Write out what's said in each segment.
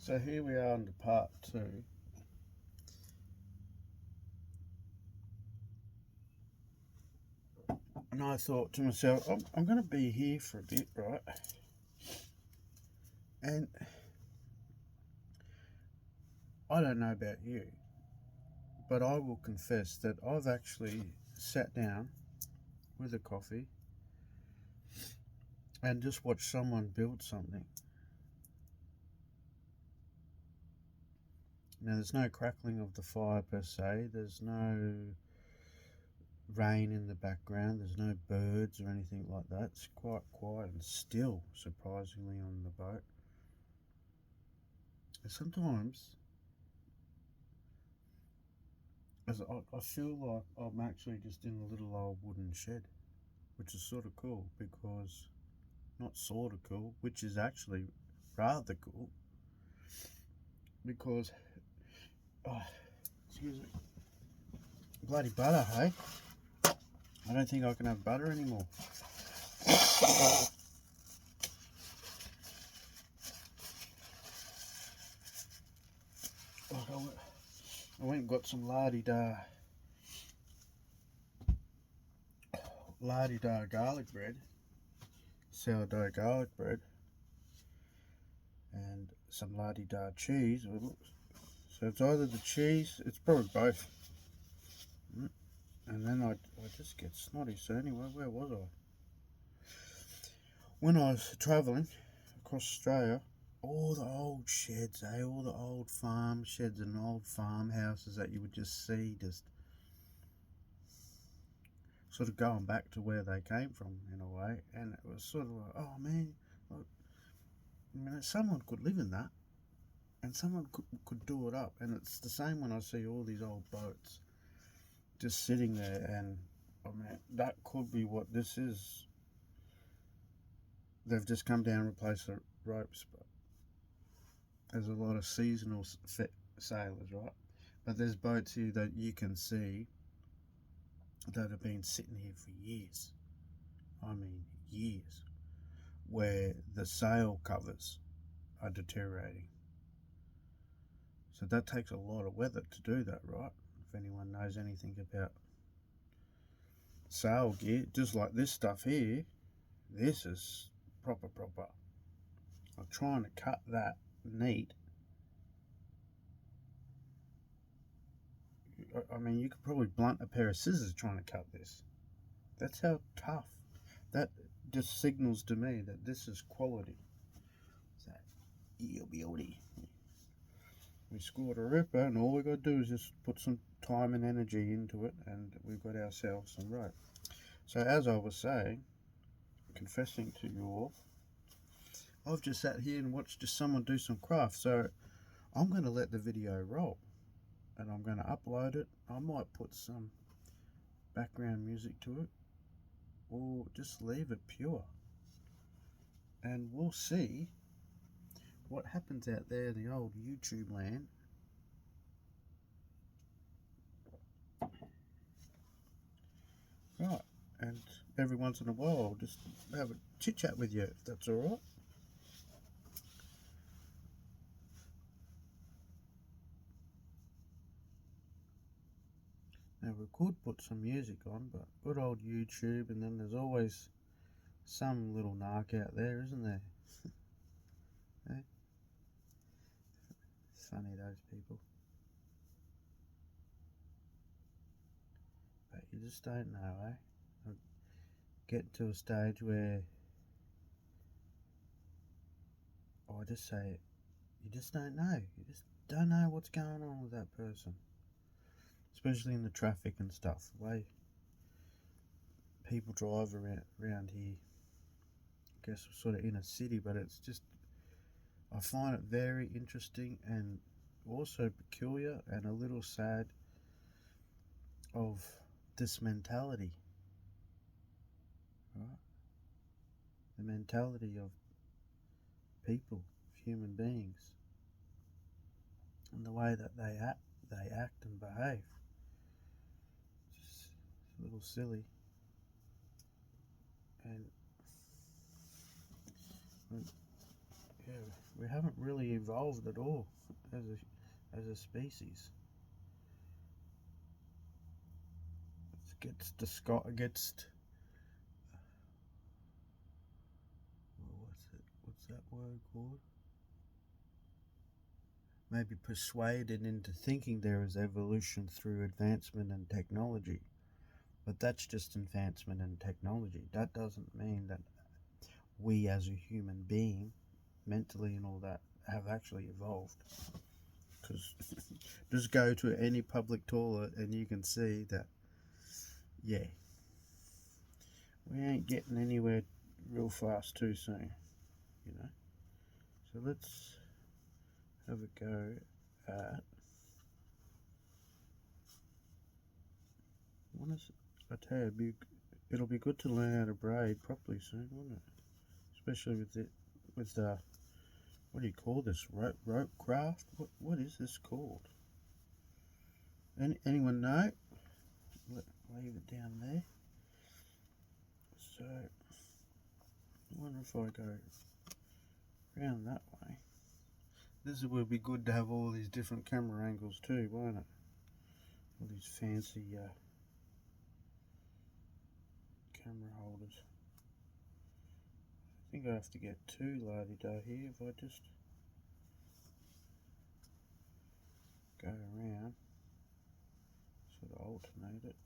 So here we are on to part 2. And I thought to myself, I'm going to be here for a bit, right? And I don't know about you, but I will confess that I've actually sat down with a coffee and just watched someone build something. Now, there's no crackling of the fire per se, there's no rain in the background, there's no birds or anything like that. It's quite quiet and still, surprisingly, on the boat. And sometimes I feel like I'm actually just in a little old wooden shed, which is sort of cool, because not sort of cool, which is actually rather cool, because excuse me, bloody butter, hey? I don't think I can have butter anymore. I went and got some la-di-da garlic bread, sourdough garlic bread, and some la-di-da cheese. So it's either the cheese, it's probably both. And then I just get snotty. So anyway, where was I? When I was travelling across Australia, all the old sheds, all the old farm sheds and old farmhouses that you would just see, just sort of going back to where they came from in a way. And it was sort of like, oh man, someone could live in that, and someone could do it up. And it's the same when I see all these old boats just sitting there, and I mean, that could be what this is. They've just come down and replaced the ropes, but there's a lot of seasonal sailors, right? But there's boats here that you can see that have been sitting here for years. I mean, years, where the sail covers are deteriorating. So that takes a lot of weather to do that, right? If anyone knows anything about sail gear, just like this stuff here, this is proper. I'm trying to cut that neat. I mean, you could probably blunt a pair of scissors trying to cut this. That's how tough. That just signals to me that this is quality. So, beauty. We scored a ripper, and all we got to do is just put some time and energy into it, and we've got ourselves some rope. So as I was saying, confessing to you all, I've just sat here and watched just someone do some craft. So I'm going to let the video roll, and I'm going to upload it. I might put some background music to it, or just leave it pure, and we'll see what happens out there in the old YouTube land. Right, and every once in a while I'll just have a chit chat with you, if that's alright. Now we could put some music on, but good old YouTube, and then there's always some little narc out there, isn't there? Eh? Funny, those people. But you just don't know, eh? I'll get to a stage where I just say, you just don't know. You just don't know what's going on with that person. Especially in the traffic and stuff. The way people drive around here. I guess we're sort of in a city, but it's just, I find it very interesting and also peculiar and a little sad of this mentality, right? The mentality of people, human beings, and the way that they act and behave. Just a little silly. And yeah, we haven't really evolved at all as a species. Gets what's that word called? Maybe persuaded into thinking there is evolution through advancement and technology. But that's just advancement and technology. That doesn't mean that we as a human being, mentally and all that, have actually evolved. Because just go to any public toilet and you can see that, yeah, we ain't getting anywhere real fast too soon, you know. So let's have a go at, I tell you, it'll be good to learn how to braid properly soon, won't it? Especially with the, what do you call this, rope craft? What is this called? Anyone know? Leave it down there. So, I wonder if I go around that way. This would be good to have all these different camera angles too, won't it? All these fancy camera holders. I think I have to get two la-di-da here if I just go around, sort of alternate it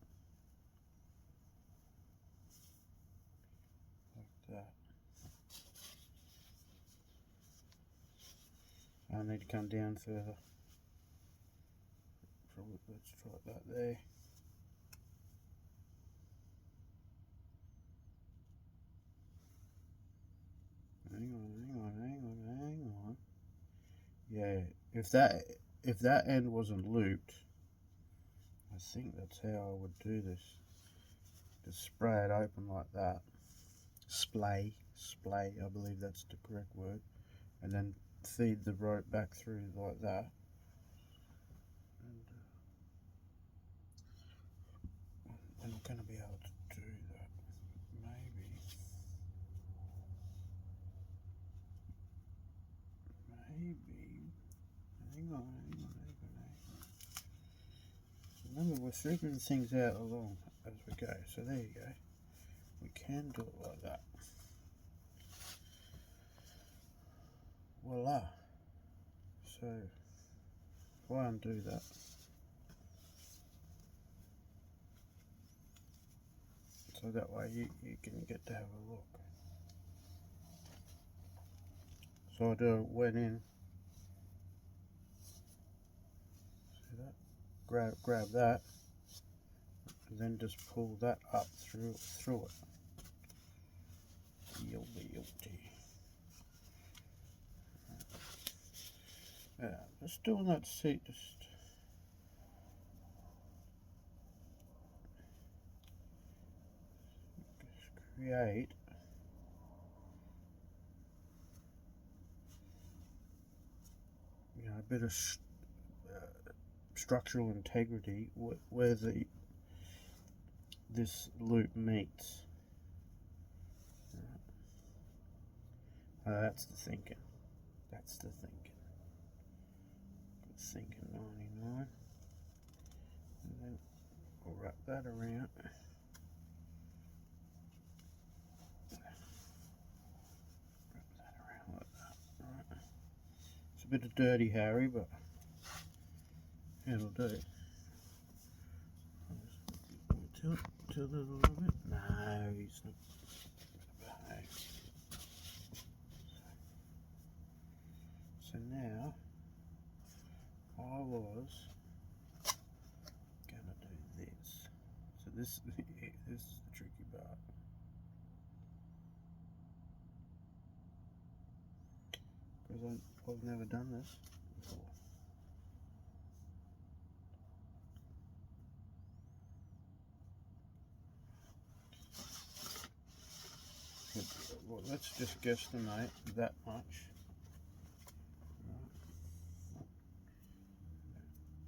like that. I need to come down further. Let's try that there. Hang on. Yeah, if that end wasn't looped, I think that's how I would do this. Just spray it open like that. Splay, I believe that's the correct word. And then feed the rope back through like that. And I'm going to be able to do that. Maybe. Hang on. Remember, we're figuring things out along as we go. So there you go. We can do it like that. Voila. So, if I undo that, so that way you can get to have a look. So I went in, see that? Grab that, and then just pull that up through it. Yolty. Yeah, just doing that seat, just create a bit of structural integrity where this loop meets. That's the thinking. Good thinking, 99. And then we'll wrap that around. Like that. Right. It's a bit of Dirty Harry, but it'll do. Tilt it a little bit. No, he's not. So now I was gonna do this. So this is the tricky part. Because I've never done this before. Well, let's just guesstimate that much.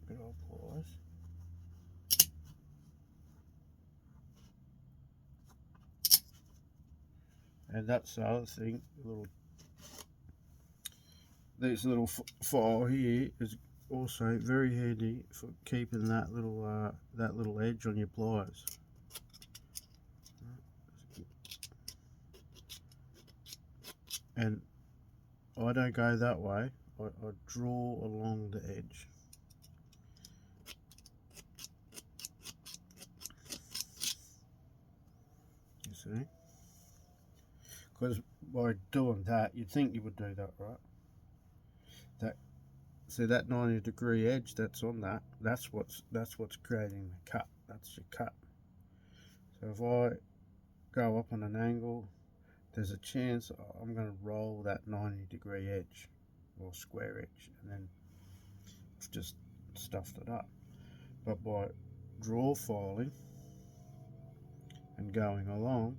Good old pause. And that's the other thing, this little file here is also very handy for keeping that little edge on your pliers. And I don't go that way. I draw along the edge. You see? Because by doing that, you'd think you would do that, right? See that 90-degree edge that's on that, that's what's creating the cut. That's your cut. So if I go up on an angle, there's a chance I'm going to roll that 90-degree edge or square edge, and then I've just stuffed it up. But by draw filing and going along,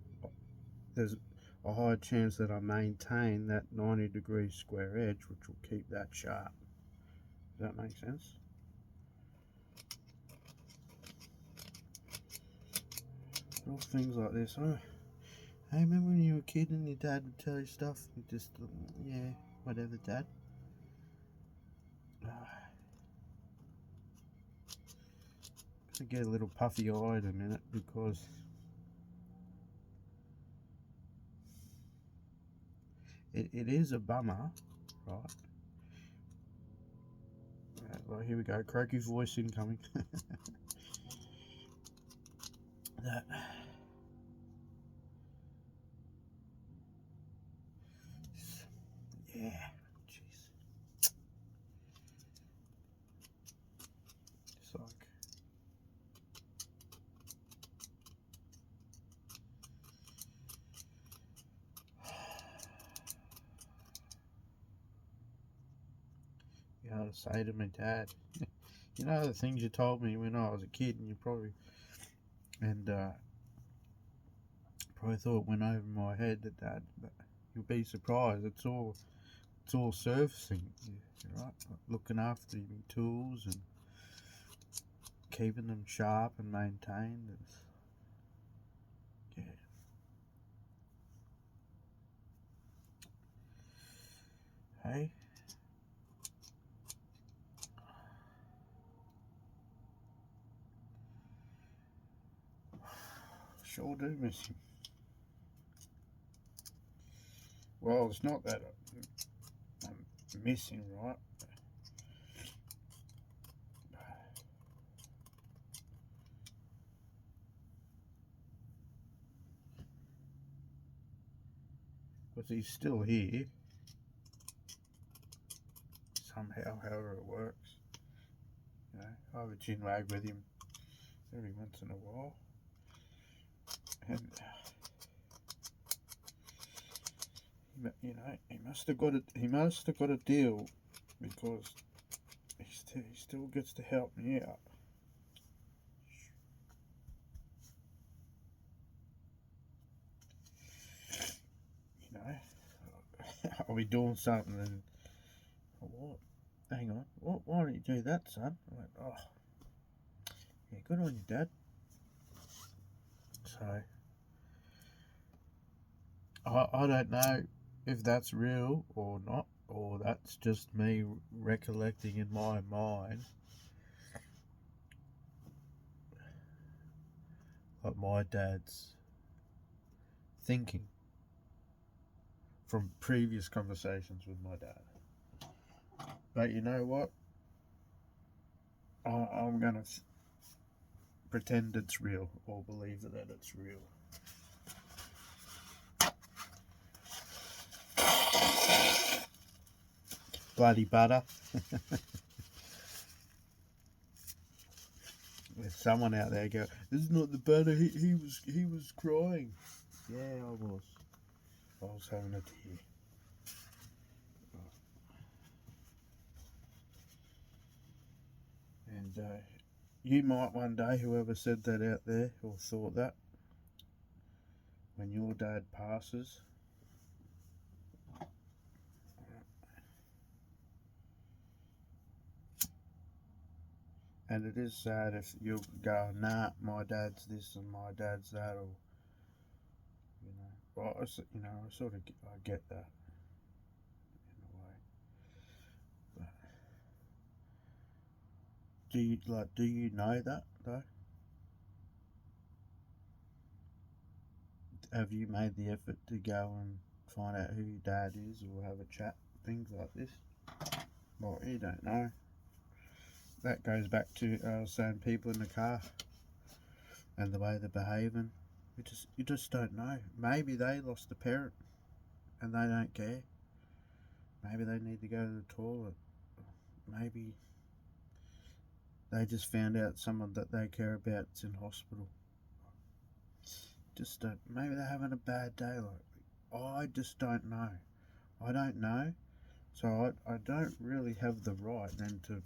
there's a high chance that I maintain that 90-degree square edge, which will keep that sharp. Does that make sense? Little things like this. Oh, hey, remember when you were a kid and your dad would tell you stuff? You just, yeah, whatever, Dad. I get a little puffy-eyed a minute because it is a bummer, right? Well, here we go. Croaky voice incoming. That. Yeah. Jeez. It's like. You know, to say to my dad, you know the things you told me when I was a kid, and you probably thought it went over my head, that Dad, but you'll be surprised. It's all surfacing, right? Looking after your tools and keeping them sharp and maintained. Yeah. Hey. Sure do miss him. Well, it's not that I'm missing, right? But he's still here. Somehow, however it works. You know, I have a chinwag with him every once in a while. And you know, he must have got a deal, because he still gets to help me out. You know, I'll be doing something and what? Hang on, why don't you do that, son? I went, oh, yeah, good on you, Dad. So I don't know if that's real or not, or that's just me recollecting in my mind like my dad's thinking from previous conversations with my dad. But you know what? I'm gonna pretend it's real, or believe that it's real. Bloody butter. There's someone out there go, this is not the butter, he was crying. Yeah, I was having a tear. And you might one day, whoever said that out there or thought that, when your dad passes, and it is sad if you go, nah, my dad's this and my dad's that, or you know, well, I sort of I get that in a way. do you know that though? Have you made the effort to go and find out who your dad is or have a chat, things like this? Well, you don't know. That goes back to saying people in the car and the way they're behaving. You just don't know. Maybe they lost a parent and they don't care. Maybe they need to go to the toilet. Maybe they just found out someone that they care about is in hospital. Just don't. Maybe they're having a bad day. I just don't know. I don't know, so I don't really have the right then to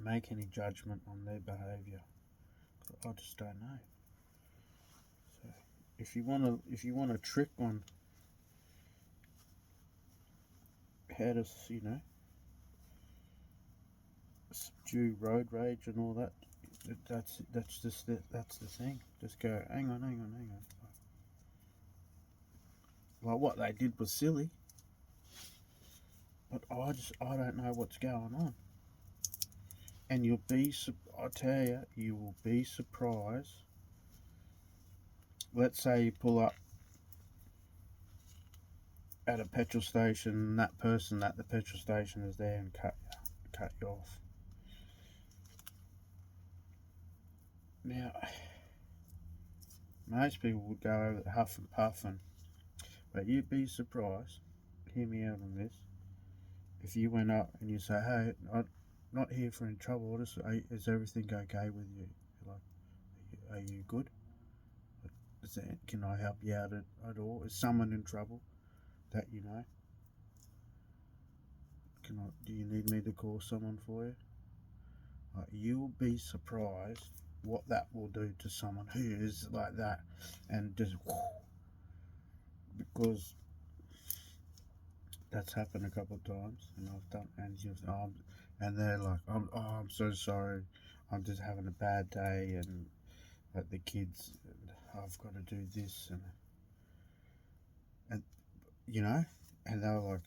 make any judgment on their behaviour. I just don't know. So if you want to trick on how to subdue road rage and all that, that's the thing. Just go, hang on. Like what they did was silly, but I don't know what's going on. And I tell you, you will be surprised. Let's say you pull up at a petrol station and that person at the petrol station is there and cut you off. Now, most people would go over the huff and puffing, but you'd be surprised, hear me out on this, if you went up and you say, hey, I'm not here for any trouble, is everything okay with you? Like, are you good? Can I help you out at all? Is someone in trouble that you know? Do you need me to call someone for you? You'll be surprised what that will do to someone who is like that, and just because that's happened a couple of times, and I've done, and they're like, I'm so sorry, I'm just having a bad day, and like the kids, I've got to do this, and and they were like,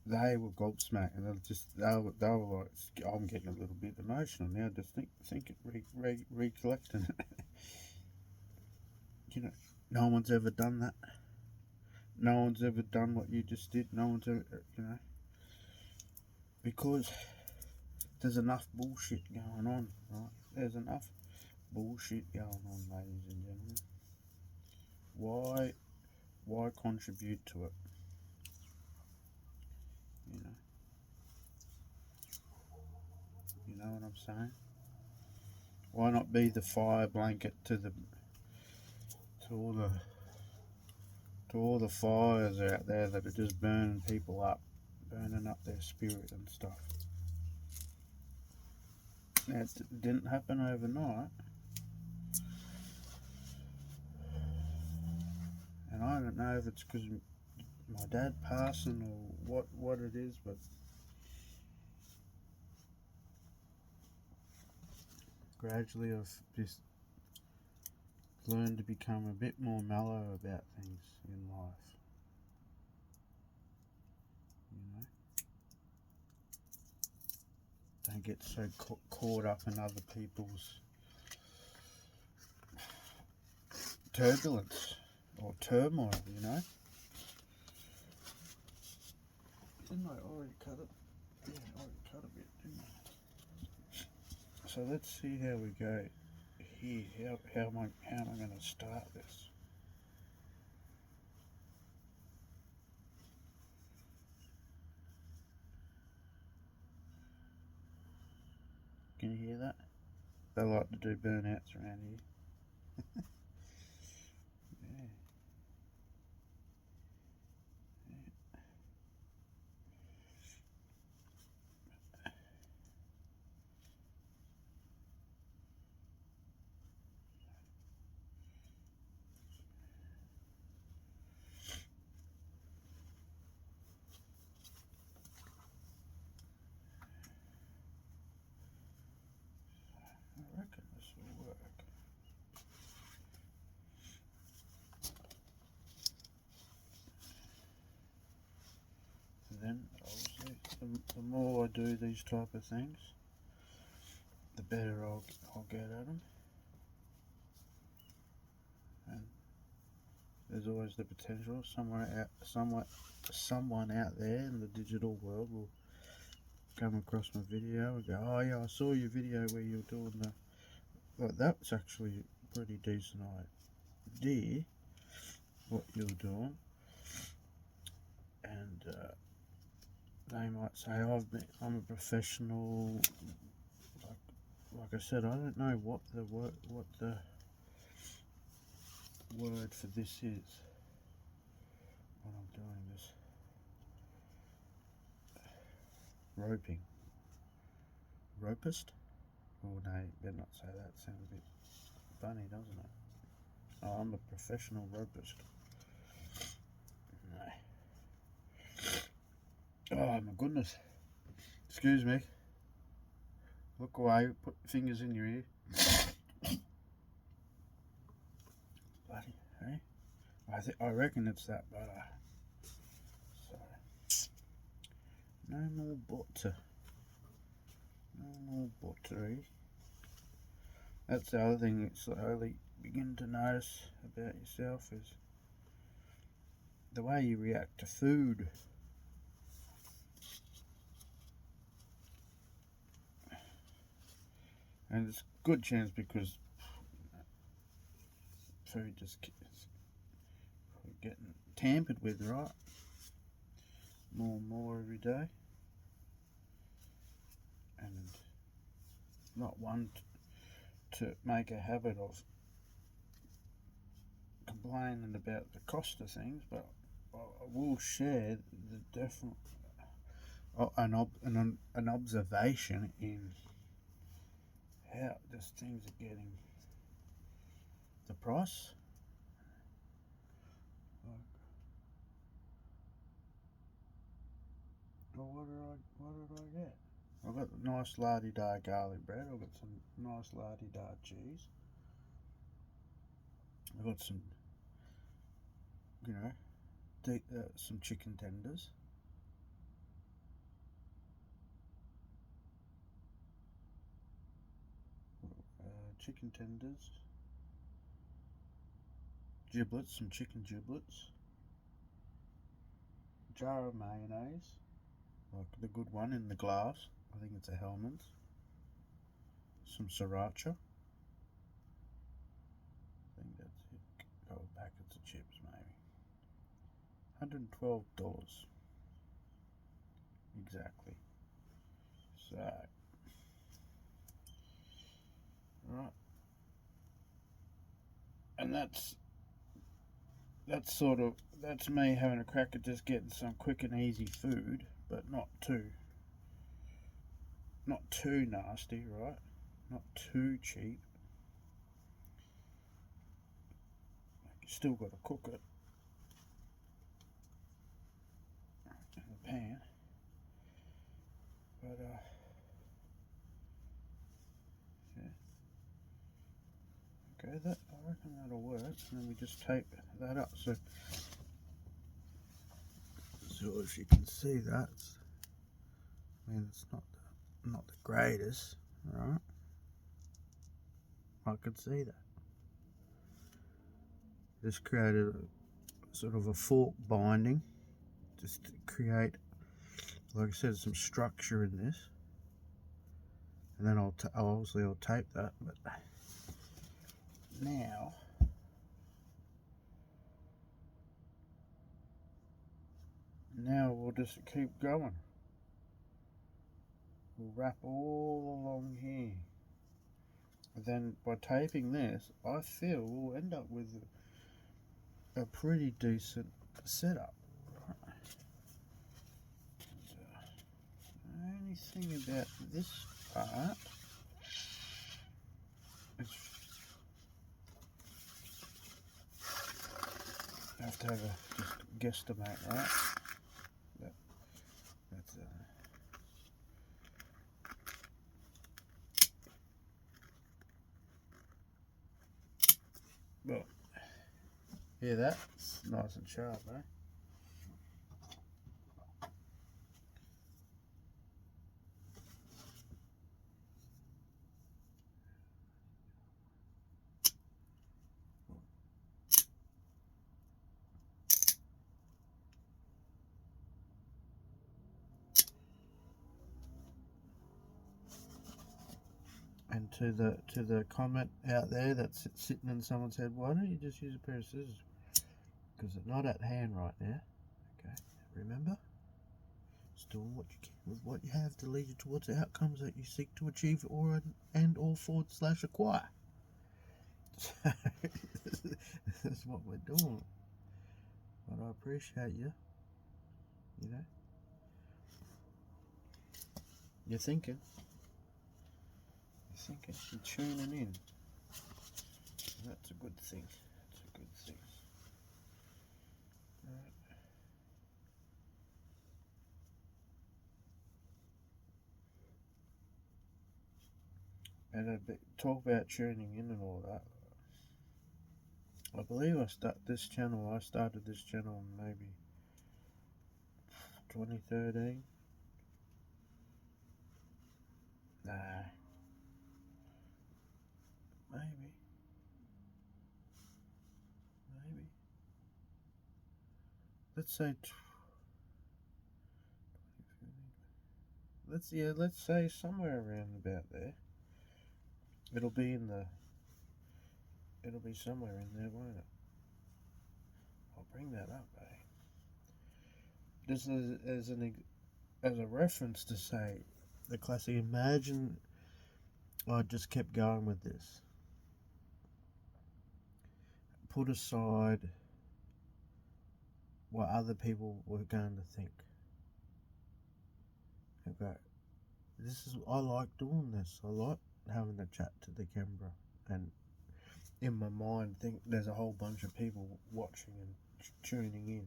they were gobsmacked, and they were like, I'm getting a little bit emotional now, just recollecting it. No one's ever done that. No one's ever done what you just did. No one's ever, because there's enough bullshit going on, right? There's enough bullshit going on, ladies and gentlemen. Why contribute to it? You know what I'm saying? Why not be the fire blanket to all the fires out there that are just burning people up, burning up their spirit and stuff? Now, it didn't happen overnight, and I don't know if it's because my dad passing or what it is, but gradually I've just learned to become a bit more mellow about things in life. Don't get so caught up in other people's turbulence or turmoil, Didn't I already cut it? Yeah, I already cut a bit, didn't I? So let's see how we go here. How am I going to start this? Can you hear that? They like to do burnouts around here. I reckon this will work. And then I'll see. the more I do these type of things, the better I'll get at them. And there's always the potential someone out there in the digital world will come across my video and go, oh yeah, I saw your video where you're doing the, well, that's actually a pretty decent idea what you're doing. And they might say, I'm a professional. Like I said, I don't know what the word for this is when I'm doing this. Roping. Ropist? Oh no, you better not say that. Sounds a bit funny, doesn't it? Oh, I'm a professional ropist. No. Oh my goodness. Excuse me. Look away, put fingers in your ear. Bloody, hey? I reckon it's that butter. So, no more butter. No more buttery. That's the other thing you slowly begin to notice about yourself is the way you react to food. And it's a good chance because food just is getting tampered with, right? More and more every day. And not one to make a habit of complaining about the cost of things, but I will share the definite an observation in how just things are getting the price. Well, what did I get? I've got nice la-di-da garlic bread. I've got some nice la-di-da cheese. I've got some, some chicken tenders. Chicken tenders. Giblets, some chicken giblets. Jar of mayonnaise, like the good one in the glass. I think it's a Hellmann's. Some sriracha. I think that's it. A couple of packets of chips, maybe. $112. Exactly. So, right. And that's me having a crack at just getting some quick and easy food, but not too nasty, right? Not too cheap. You still got to cook it in the pan, but yeah. Okay, I reckon that'll work. And then we just tape that up. So if you can see that, I mean, it's not the greatest, right? I could see that. Just created a sort of a fork binding, just to create, like I said, some structure in this. And then I'll tape that. But now we'll just keep going. We'll wrap all along here. And then by taping this, I feel we'll end up with a pretty decent setup. The only thing about this part is you have to have a just guesstimate, right? That's well, yeah, that's nice and sharp, eh? to the comment out there that's sitting in someone's head. Why don't you just use a pair of scissors? Because it's not at hand right now. Okay, remember, just doing what you can with what you have to lead you towards the outcomes that you seek to achieve or /acquire. So that's what we're doing. But I appreciate you. You know, you're thinking. You're tuning in. That's a good thing. That's a good thing. Right. And talk about tuning in and all that. I believe I started this channel in maybe 2013. Nah. Maybe. Let's say let's say somewhere around about there. It'll be somewhere in there, won't it? I'll bring that up, eh? Just as a reference to say the classic. Imagine I just kept going with this. Put aside what other people were going to think. Okay, I like doing this. I like having a chat to the camera, and in my mind, think there's a whole bunch of people watching and tuning in.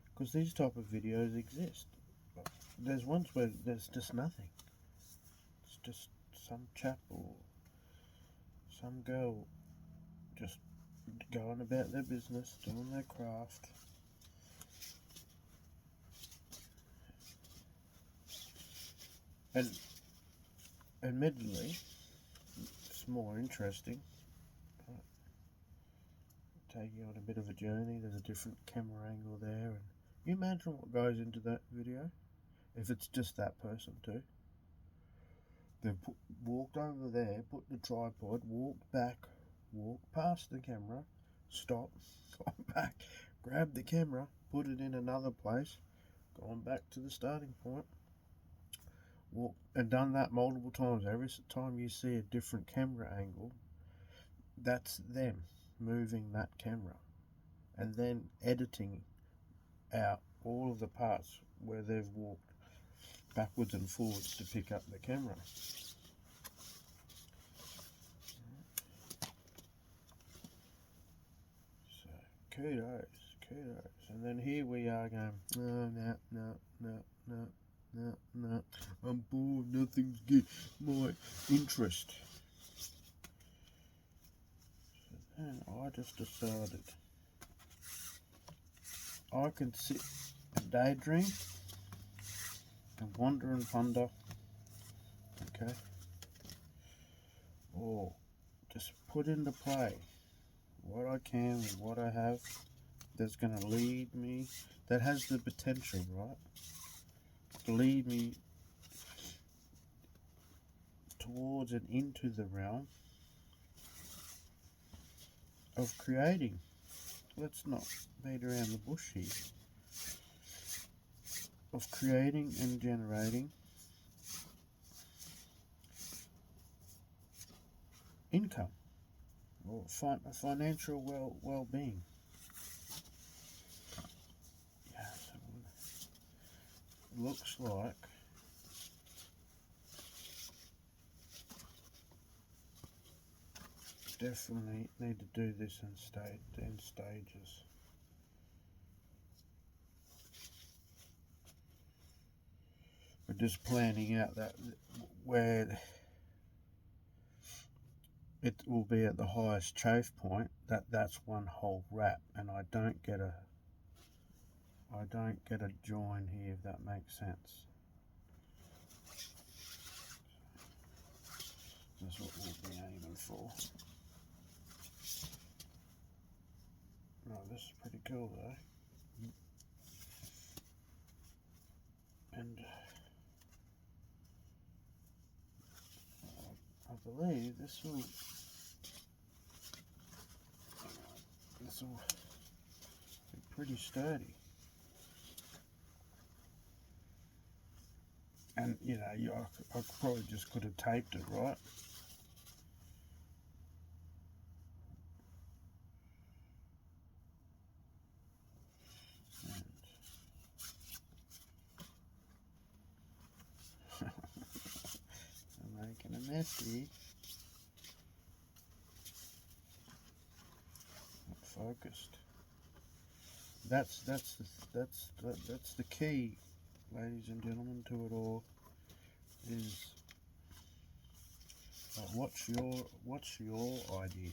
Because these type of videos exist. There's ones where there's just nothing. It's just some chap or some girl just going about their business, doing their craft. And admittedly, it's more interesting. Take you on a bit of a journey. There's a different camera angle there, and you imagine what goes into that video if it's just that person too. They've walked over there, put the tripod, walked back, walked past the camera, stop, gone back, grabbed the camera, put it in another place, gone back to the starting point, walked, and done that multiple times. Every time you see a different camera angle, that's them moving that camera and then editing out all of the parts where they've walked backwards and forwards to pick up the camera. So kudos. And then here we are going, no, I'm bored, nothing's good, my interest. So then I just decided I can sit and daydream and wonder and ponder, okay, or just put into play what I can with what I have that's going to lead me, that has the potential, right, to lead me towards and into the realm of creating. Let's not beat around the bush here. Of creating and generating income or financial well-being. Yeah, so it looks like definitely need to do this in stages. We're just planning out that where it will be at the highest chafe point. That's one whole wrap, and I don't get a join here, if that makes sense. That's what we'll be aiming for. No, this is pretty cool though. And believe this will be pretty sturdy. And you know, I probably just could have taped it, right? I'm making a messy. Not focused. That's the key, ladies and gentlemen, to it all. Is what's your idea?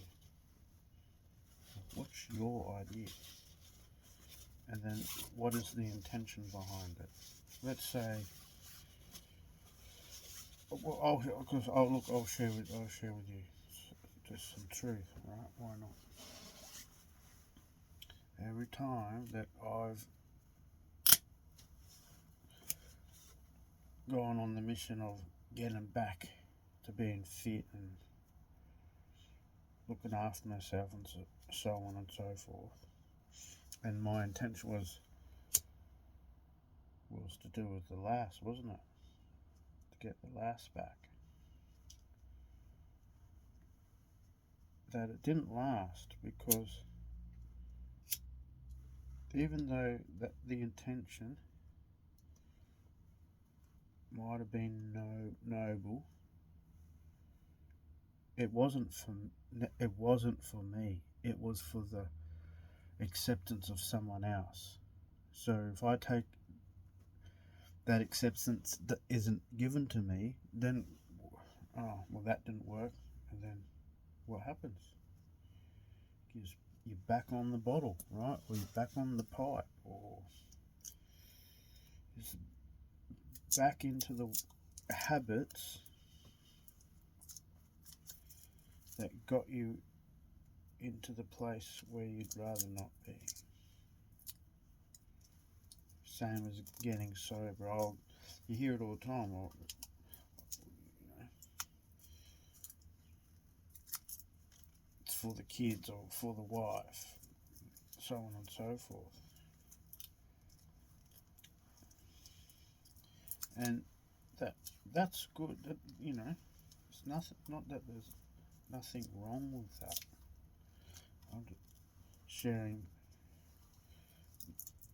What's your idea? And then what is the intention behind it? Let's say, well, I'll share with you just some truth, right? Why not? Every time that I've gone on the mission of getting back to being fit and looking after myself and so on and so forth, and my intention was to do with the lass, wasn't it? To get the lass back. That it didn't last, because even though that the intention might have been noble, it wasn't for me. It was for the acceptance of someone else. So if I take that acceptance that isn't given to me, then that didn't work, and then what happens? You're back on the bottle, right? Or you're back on the pipe, or just back into the habits that got you into the place where you'd rather not be. Same as getting sober. You hear it all the time. It's for the kids or for the wife, so on and so forth. And that's good. It's nothing. Not that there's nothing wrong with that. I'm just sharing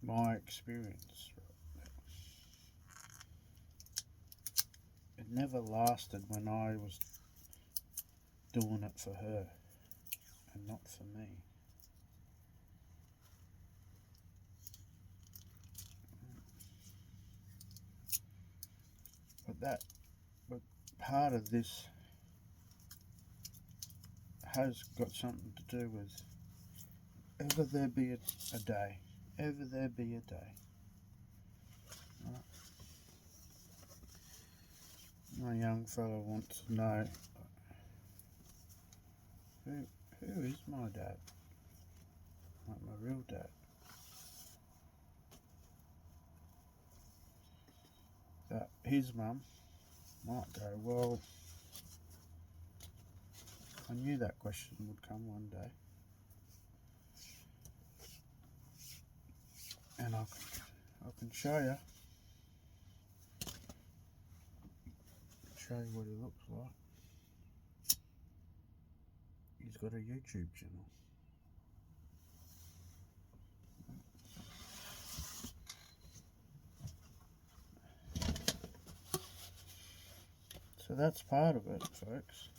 my experience. It never lasted when I was doing it for her and not for me. But part of this has got something to do with ever there be a day. Ever there be a day. Right. My young fellow wants to know, who is my dad? Like my real dad. That his mum might go, well, I knew that question would come one day. And I can show you what he looks like. He's got a YouTube channel. So that's part of it, folks.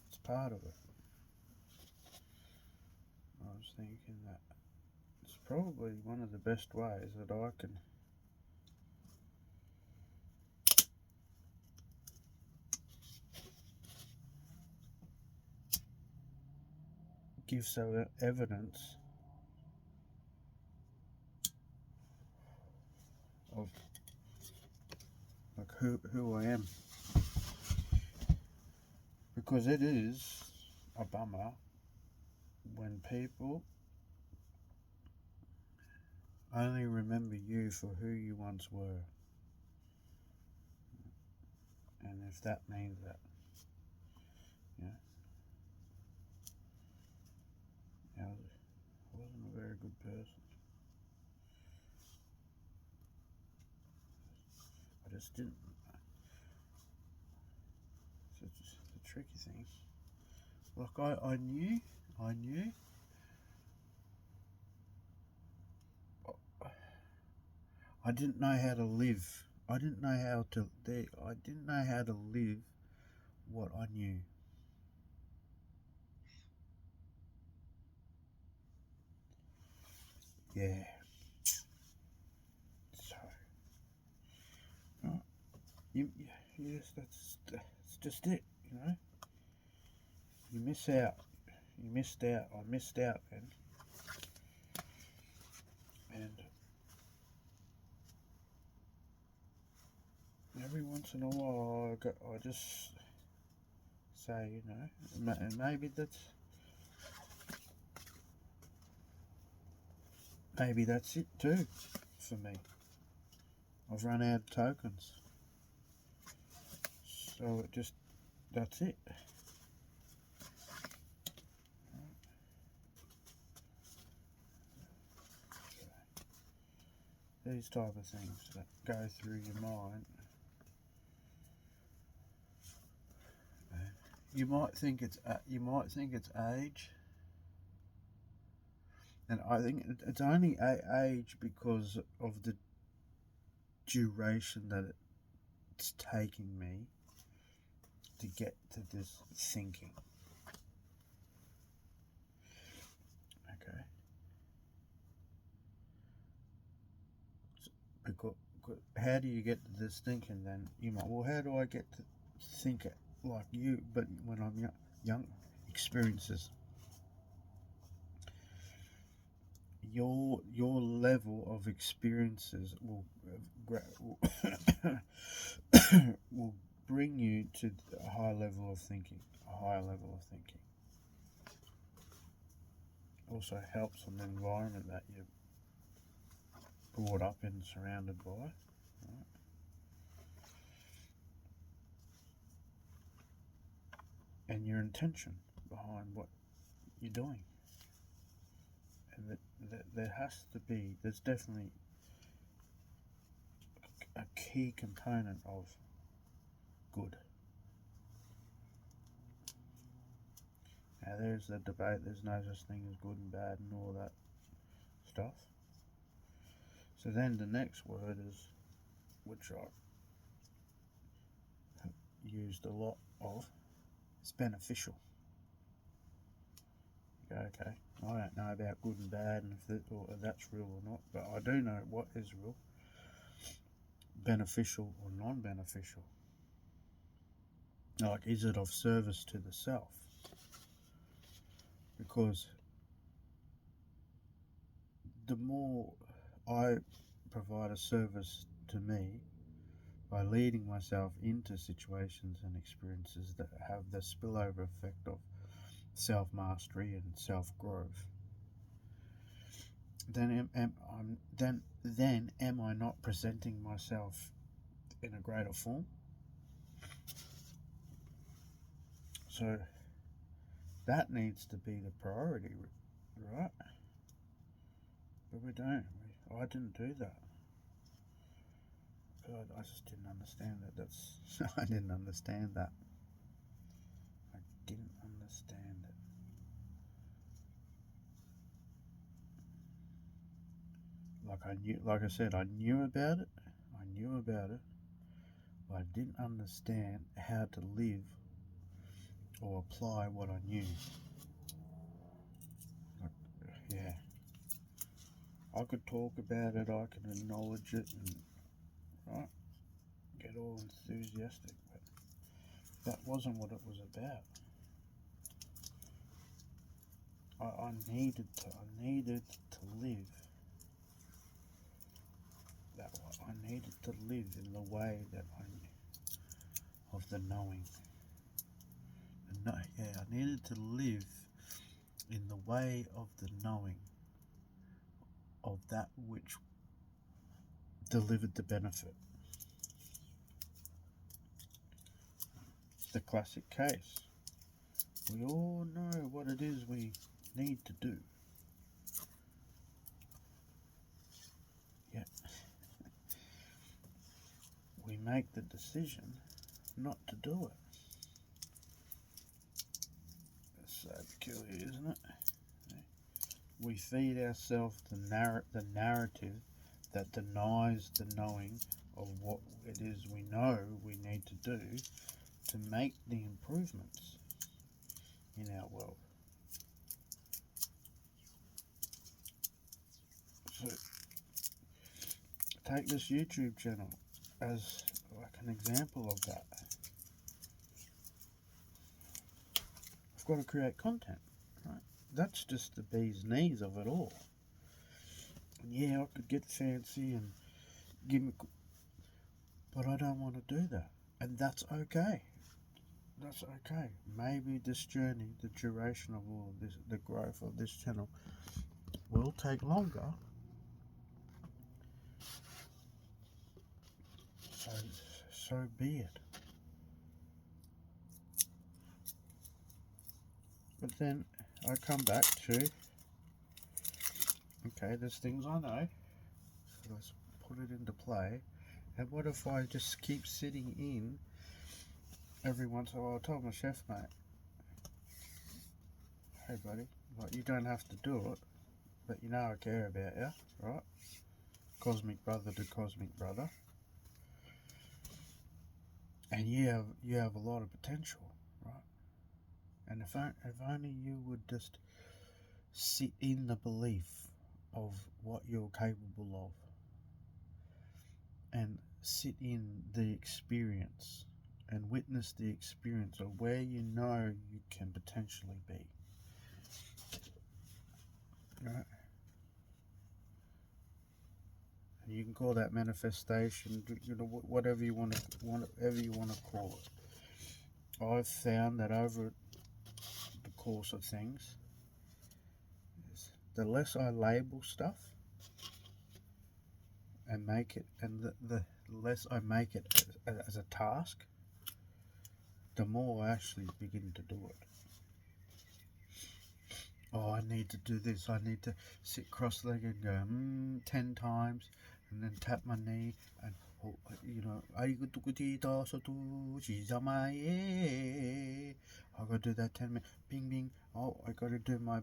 It's part of it. I was thinking that it's probably one of the best ways that I can give some evidence of like who I am, because it is a bummer when people only remember you for who you once were. if that means that, I wasn't a very good person. I just didn't. It's a tricky thing. Like I knew. I didn't know how to live. I didn't know how to. I didn't know how to live what I knew. Yeah. So, yes, that's just it. You miss out. You missed out. I missed out then. And every once in a while, I just say, and maybe that's it too for me. I've run out of tokens, so that's it. These type of things that go through your mind. You might think it's age, and I think it's only age because of the duration that it's taking me to get to this thinking. Okay. Because how do you get to this thinking then? You might, well, how do I get to think it like you, but when I'm young experiences? Your level of experiences will will bring you to a higher level of thinking. Also helps on the environment that you're brought up and surrounded by. Right? And your intention behind what you're doing. And there's definitely a key component of good. Now there's the debate, there's no such thing as good and bad and all that stuff. So then the next word is, which I have used a lot of, is beneficial. You go, okay, I don't know about good and bad and if that's real or not, but I do know what is real. Beneficial or non-beneficial. Like, is it of service to the self? Because the more I provide a service to me by leading myself into situations and experiences that have the spillover effect of self-mastery and self-growth, then am I not presenting myself in a greater form? So that needs to be the priority, right? But we don't. I didn't do that. I just didn't understand that. I didn't understand that. I didn't understand it. Like I said, I knew about it. But I didn't understand how to live or apply what I knew. Yeah. I could talk about it, I could acknowledge it, and right, get all enthusiastic, but that wasn't what it was about. I needed to live that way. I needed to live in the way that of the knowing. I needed to live in the way of the knowing of that which delivered the benefit. the classic case. We all know what it is we need to do. Yeah. We make the decision not to do it. That's so peculiar, isn't it? We feed ourselves the narrative that denies the knowing of what it is we know we need to do to make the improvements in our world. So, take this YouTube channel as like an example of that. I've got to create content, right? That's just the bee's knees of it all. And yeah, I could get fancy and give me, but I don't want to do that, and that's okay. That's okay. Maybe this journey, the duration of all of this, the growth of this channel, will take longer. So be it. But then I come back to, okay, there's things I know, so let's put it into play. And what if I just keep sitting in every once in a while? I told my chef mate, hey buddy, like, you don't have to do it, but you know I care about you, right? Cosmic brother to cosmic brother. And you have a lot of potential, right? And if only you would just sit in the belief of what you're capable of, and sit in the experience and witness the experience of where you know you can potentially be, right? And you can call that manifestation, you know, whatever you want to call it. I've found that over the course of things, the less I label stuff and make it, and the less I make it as a task, the more I actually begin to do it. Oh, I need to do this. I need to sit cross-legged and go 10 times, and then tap my knee and, you know, I gotta do that 10 minutes. Bing bing. Oh, I gotta do my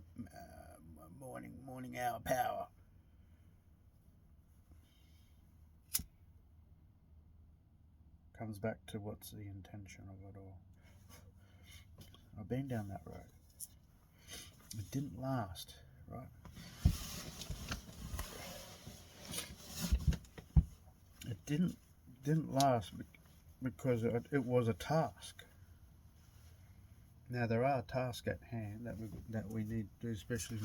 morning hour power. Comes back to what's the intention of it all. I've been down that road. It didn't last, right? It didn't last because it was a task. Now there are tasks at hand that we need to do, especially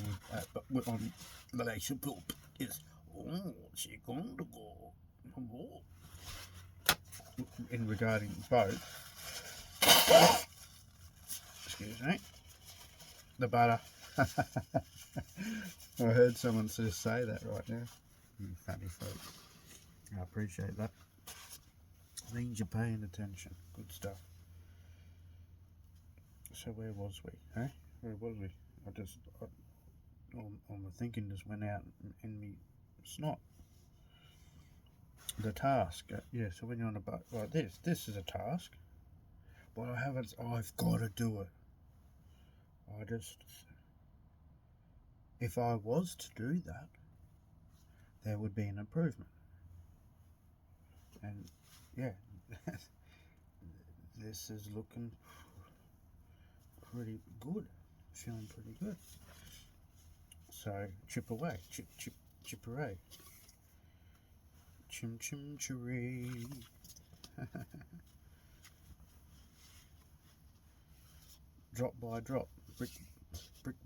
on relationship. Is she going to go in regarding both? Excuse me. The butter. I heard someone just say that right now. You funny folk. I appreciate that. Means you're paying attention. Good stuff. So where was we? Hey? Where was we? All my thinking just went out in me snot. The task. Yeah, so when you're on a boat like this is a task. But I've got to do it. If I was to do that, there would be an improvement. And yeah, this is looking pretty good, feeling pretty good. So chip away, chip away, chim chiree. Drop by drop, brick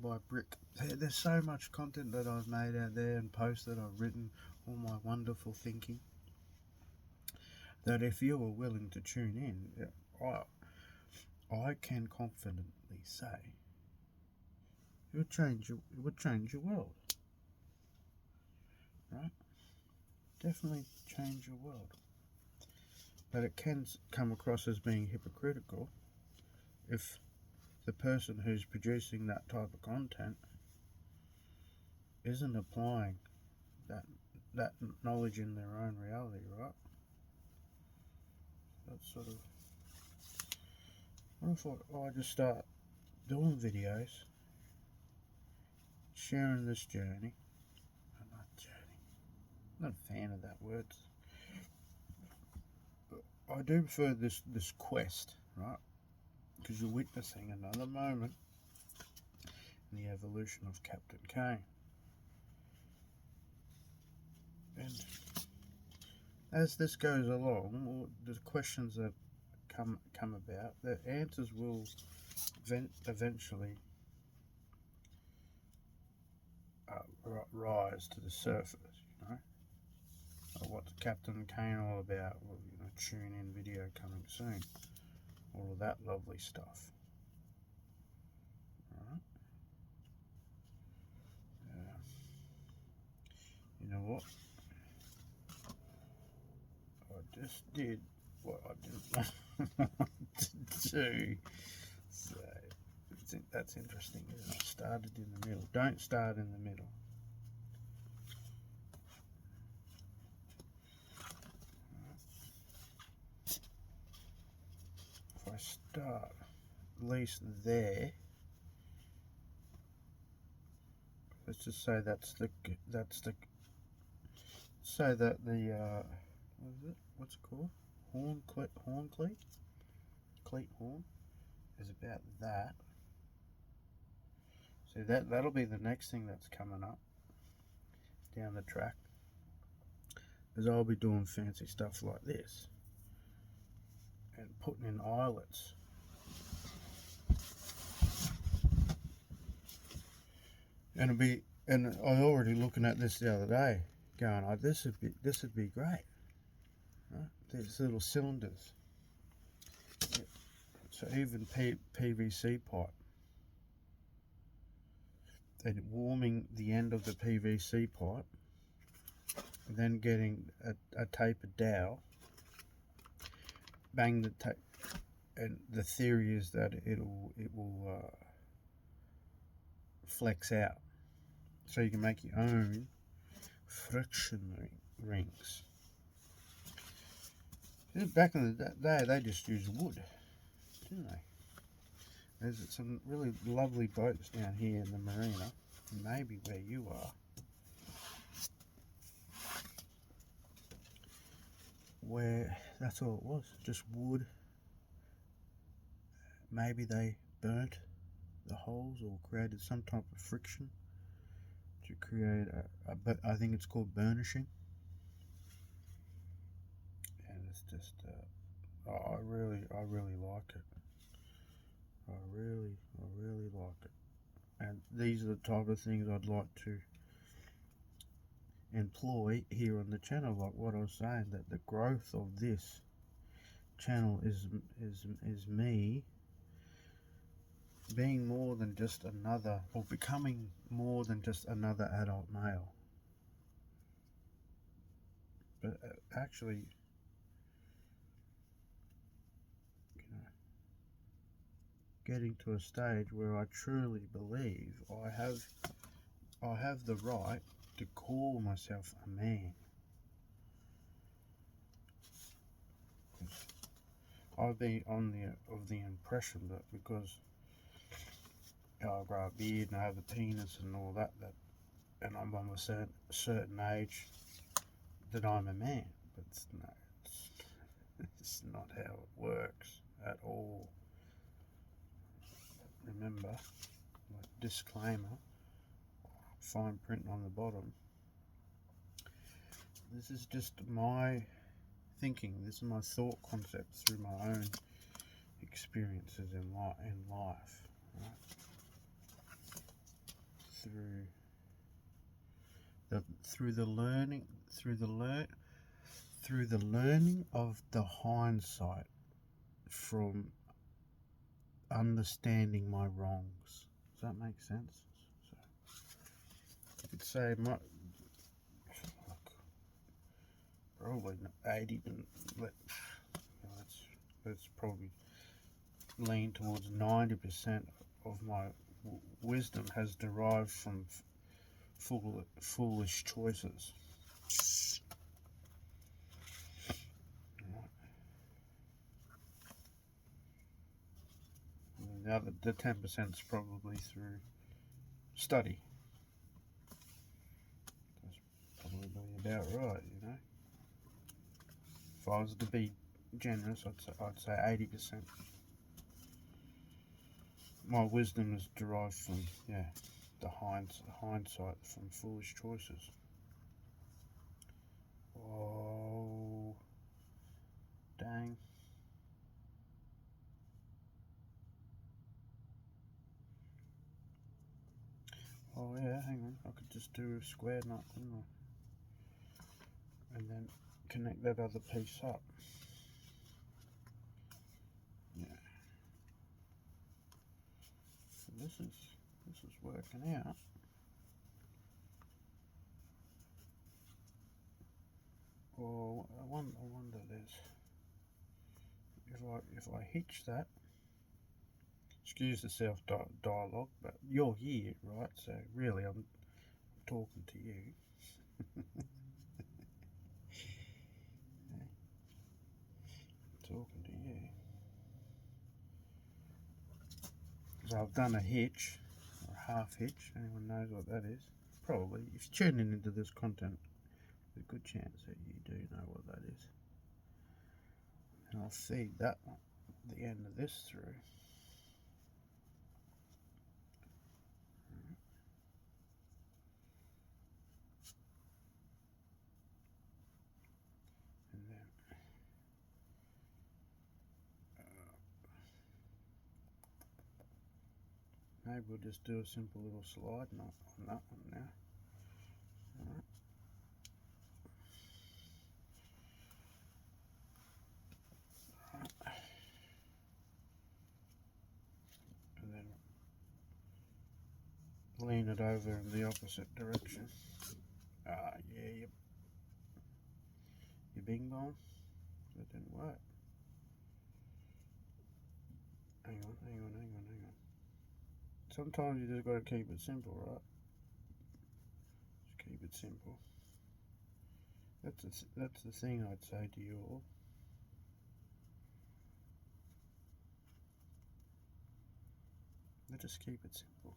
by brick. There's so much content that I've made out there and posts that I've written, all my wonderful thinking, that if you were willing to tune in, I can confidently say it would change your world, right? Definitely change your world. But it can come across as being hypocritical if the person who's producing that type of content isn't applying that knowledge in their own reality, right? That's sort of. What if I just start doing videos, sharing this journey? Not journey. I'm not a fan of that word. But I do prefer this quest, right? Because you're witnessing another moment in the evolution of Captain Kane. And as this goes along, the questions that come about, the answers will eventually rise to the surface. You know, what's Captain Kane all about? Well, you know, tune in video coming soon. All of that lovely stuff. Alright. You know what? I just did what I didn't want to do. So that's interesting, isn't it? I started in the middle. Don't start in the middle. If I start at least there, let's just say say that the what is it? What's it called? Horn cleat horn is about that. So that'll be the next thing that's coming up down the track. Is I'll be doing fancy stuff like this and putting in eyelets. And I was already looking at this the other day, going, oh, this would be great. Right? These little cylinders. So even PVC pipe. And warming the end of the PVC pipe, and then getting a tapered dowel, bang the tape, and the theory is that it will flex out, so you can make your own friction rings. Back in the day, they just used wood, didn't they? There's some really lovely boats down here in the marina, maybe where you are, where that's all it was, just wood. Maybe they burnt the holes or created some type of friction to create but I think it's called burnishing. And it's just I really like it. I really like it. And these are the type of things I'd like to employ here on the channel, like what I was saying, that the growth of this channel is me being more than just another, or becoming more than just another adult male, but actually, you know, getting to a stage where I truly believe I have the right to call myself a man. I've been of the impression that because I grow a beard and I have a penis and all that, and I'm of a certain age, that I'm a man. But it's not how it works at all. Remember, like disclaimer, fine print on the bottom. This is just my thinking. This is my thought concepts through my own experiences in life. Right? Through the learning of the hindsight from understanding my wrongs. Does that make sense? So, you could say probably 80, but let's probably lean towards 90% of my wisdom has derived from foolish choices. Now the 10% is probably through study. That's probably about right, you know. If I was to be generous, I'd say 80%. My wisdom is derived from the hindsight from foolish choices. Oh, dang. Oh yeah, hang on. I could just do a square knot, couldn't I? And then connect that other piece up. Yeah. So this is working out. Oh, I wonder this. If I hitch that, excuse the self dialogue, but you're here, right? So really, I'm talking to you. Talking to you. So I've done a hitch, or a half hitch. Anyone knows what that is? Probably. If you're tuning into this content, there's a good chance that you do know what that is. And I'll feed that one, the end of this through. And then maybe we'll just do a simple little slide knot on that one now. Alright. And then lean it over in the opposite direction. Yeah, you bing bong? That didn't work. Hang on. Sometimes you just gotta keep it simple, right? Just keep it simple. That's the thing I'd say to you all. Just keep it simple.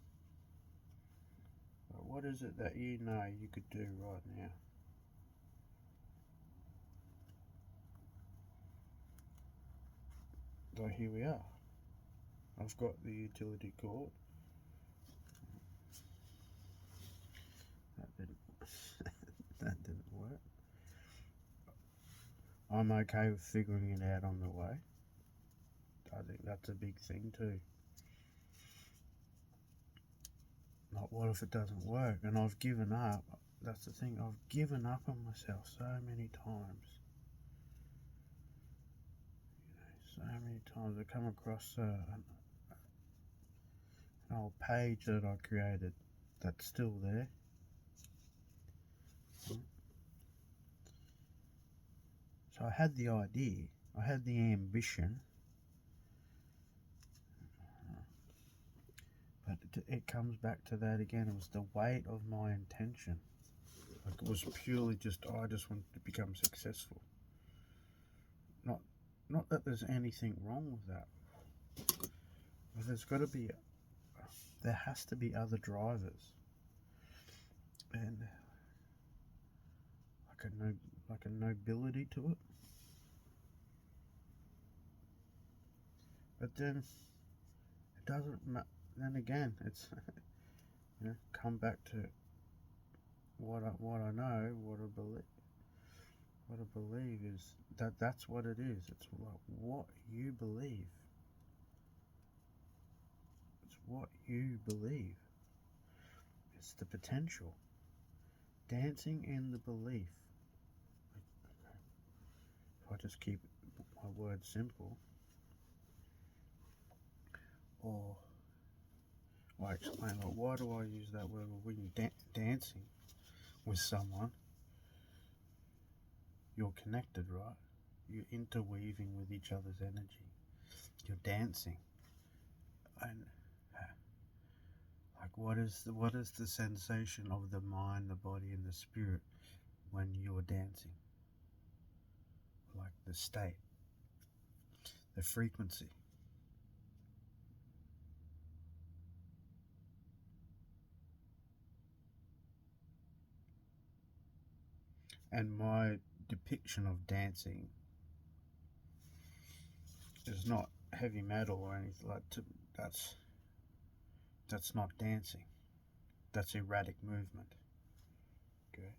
But what is it that you know you could do right now? So here we are. I've got the utility cord. That didn't work. I'm okay with figuring it out on the way. I think that's a big thing too. Like, what if it doesn't work? And I've given up. That's the thing. I've given up on myself so many times. So many times I come across an old page that I created that's still there. So I had the idea, I had the ambition, but it comes back to that again. It was the weight of my intention. Like, it was purely just, I just wanted to become successful. Not that there's anything wrong with that, but there has to be other drivers, and like a nobility to it. But then it doesn't matter. Then again, it's come back to what I know, what I believe. What I believe is that's what it is. It's like what you believe. It's what you believe. It's the potential. Dancing in the belief. If I just keep my words simple, or I explain, like, why do I use that word? Well, when you're dancing with someone, you're connected, right? You're interweaving with each other's energy. You're dancing. And like, what is the sensation of the mind, the body, and the spirit when you're dancing? Like the state, the frequency. And my depiction of dancing is not heavy metal or anything like that. That's not dancing. That's erratic movement. Okay.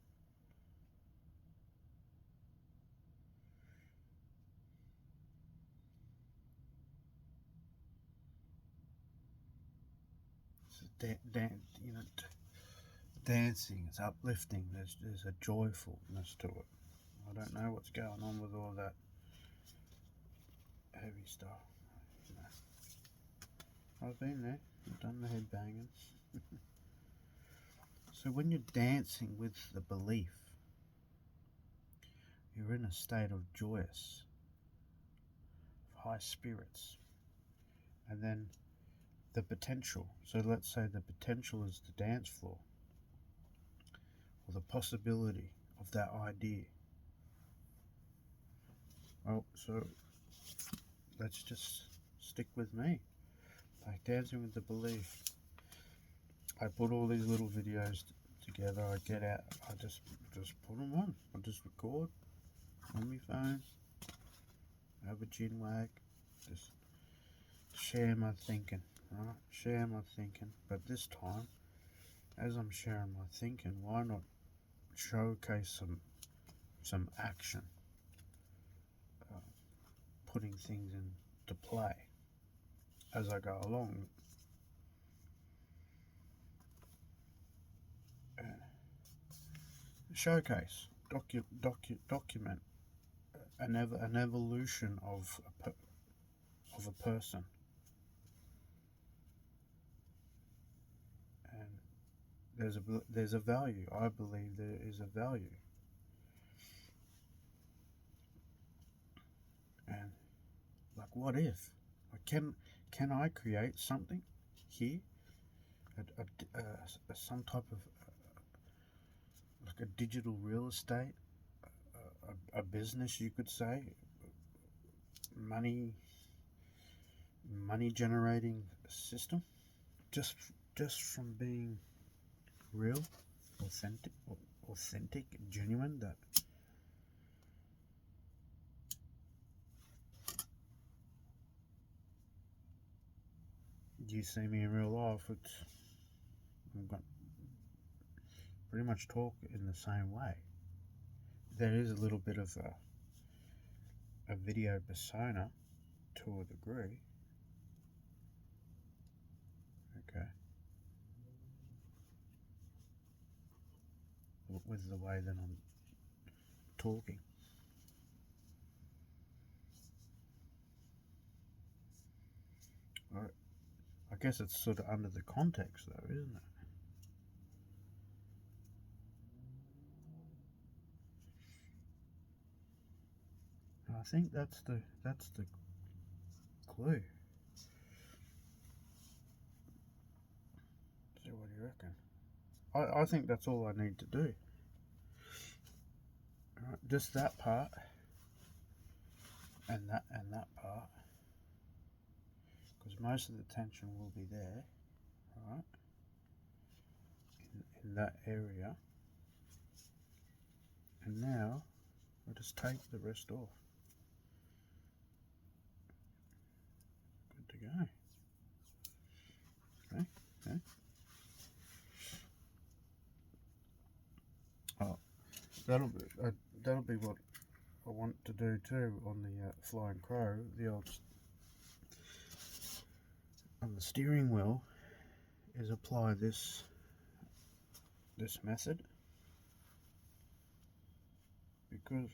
Dancing is uplifting. There's a joyfulness to it. I don't know what's going on with all that heavy stuff. I've been there. I've done the head banging. So when you're dancing with the belief, you're in a state of joyous, high spirits. And then the potential. So let's say the potential is the dance floor, or the possibility of that idea. Well, so let's just stick with me. Like dancing with the belief. I put all these little videos together. I get out. I just put them on. I just record on my phone. Have a chinwag. Just share my thinking. Right? Share my thinking. But this time, as I'm sharing my thinking, why not showcase some action? Putting things into play as I go along. Showcase, document an evolution of a person, and there's a value. I believe there is a value, and like, what if? Like, can I create something here? Some type of like a digital real estate, a business, you could say, money generating system, just from being real, authentic, genuine. That you see me in real life, I'm going pretty much talk in the same way. There is a little bit of a video persona to a degree. Okay. With the way that I'm talking. I guess it's sort of under the context though, isn't it? I think that's the clue. So what do you reckon? I think that's all I need to do. Right, just that part and that part, because most of the tension will be there, right? In that area. And now I'll just take the rest off. Good to go. Okay. Oh, that'll be what I want to do too on the Flying Crow. The old on the steering wheel is apply this method, because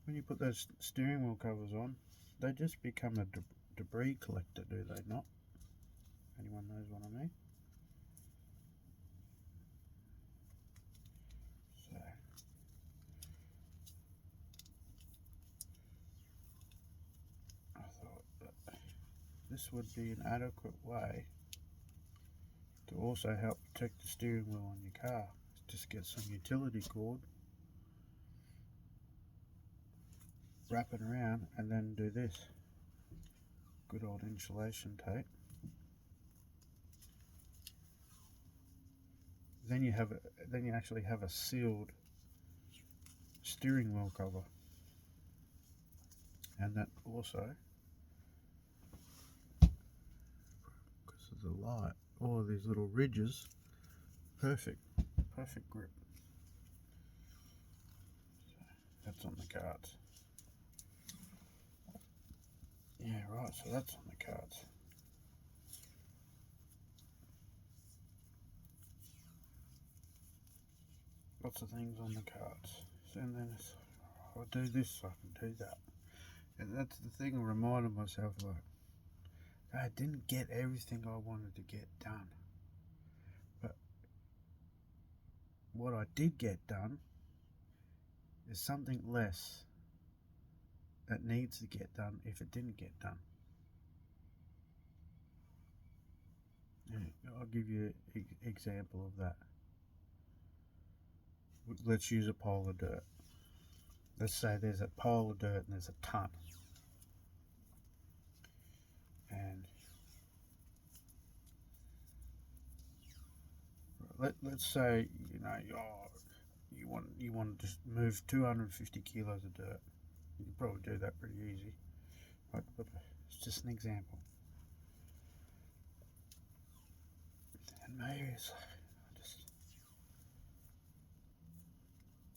when you put those steering wheel covers on, they just become a debris collector, do they not? Anyone knows what I mean? So I thought that this would be an adequate way to also help protect the steering wheel on your car. Just get some utility cord, wrap it around, and then do this. Good old insulation tape. Then you actually have a sealed steering wheel cover, and that also, because of the light, all of these little ridges, perfect grip. So that's on the cards. Yeah, right, so that's on the cards. Lots of things on the cards. So, and then I'll do this so I can do that. And that's the thing, I reminded myself, like, I didn't get everything I wanted to get done. But what I did get done is something less that needs to get done if it didn't get done. I'll give you an example of that. Let's use a pile of dirt. Let's say there's a pile of dirt and there's a ton. And let's say, you know, you want to just move 250 kilos of dirt. You can probably do that pretty easy. But it's just an example. And maybe it's like,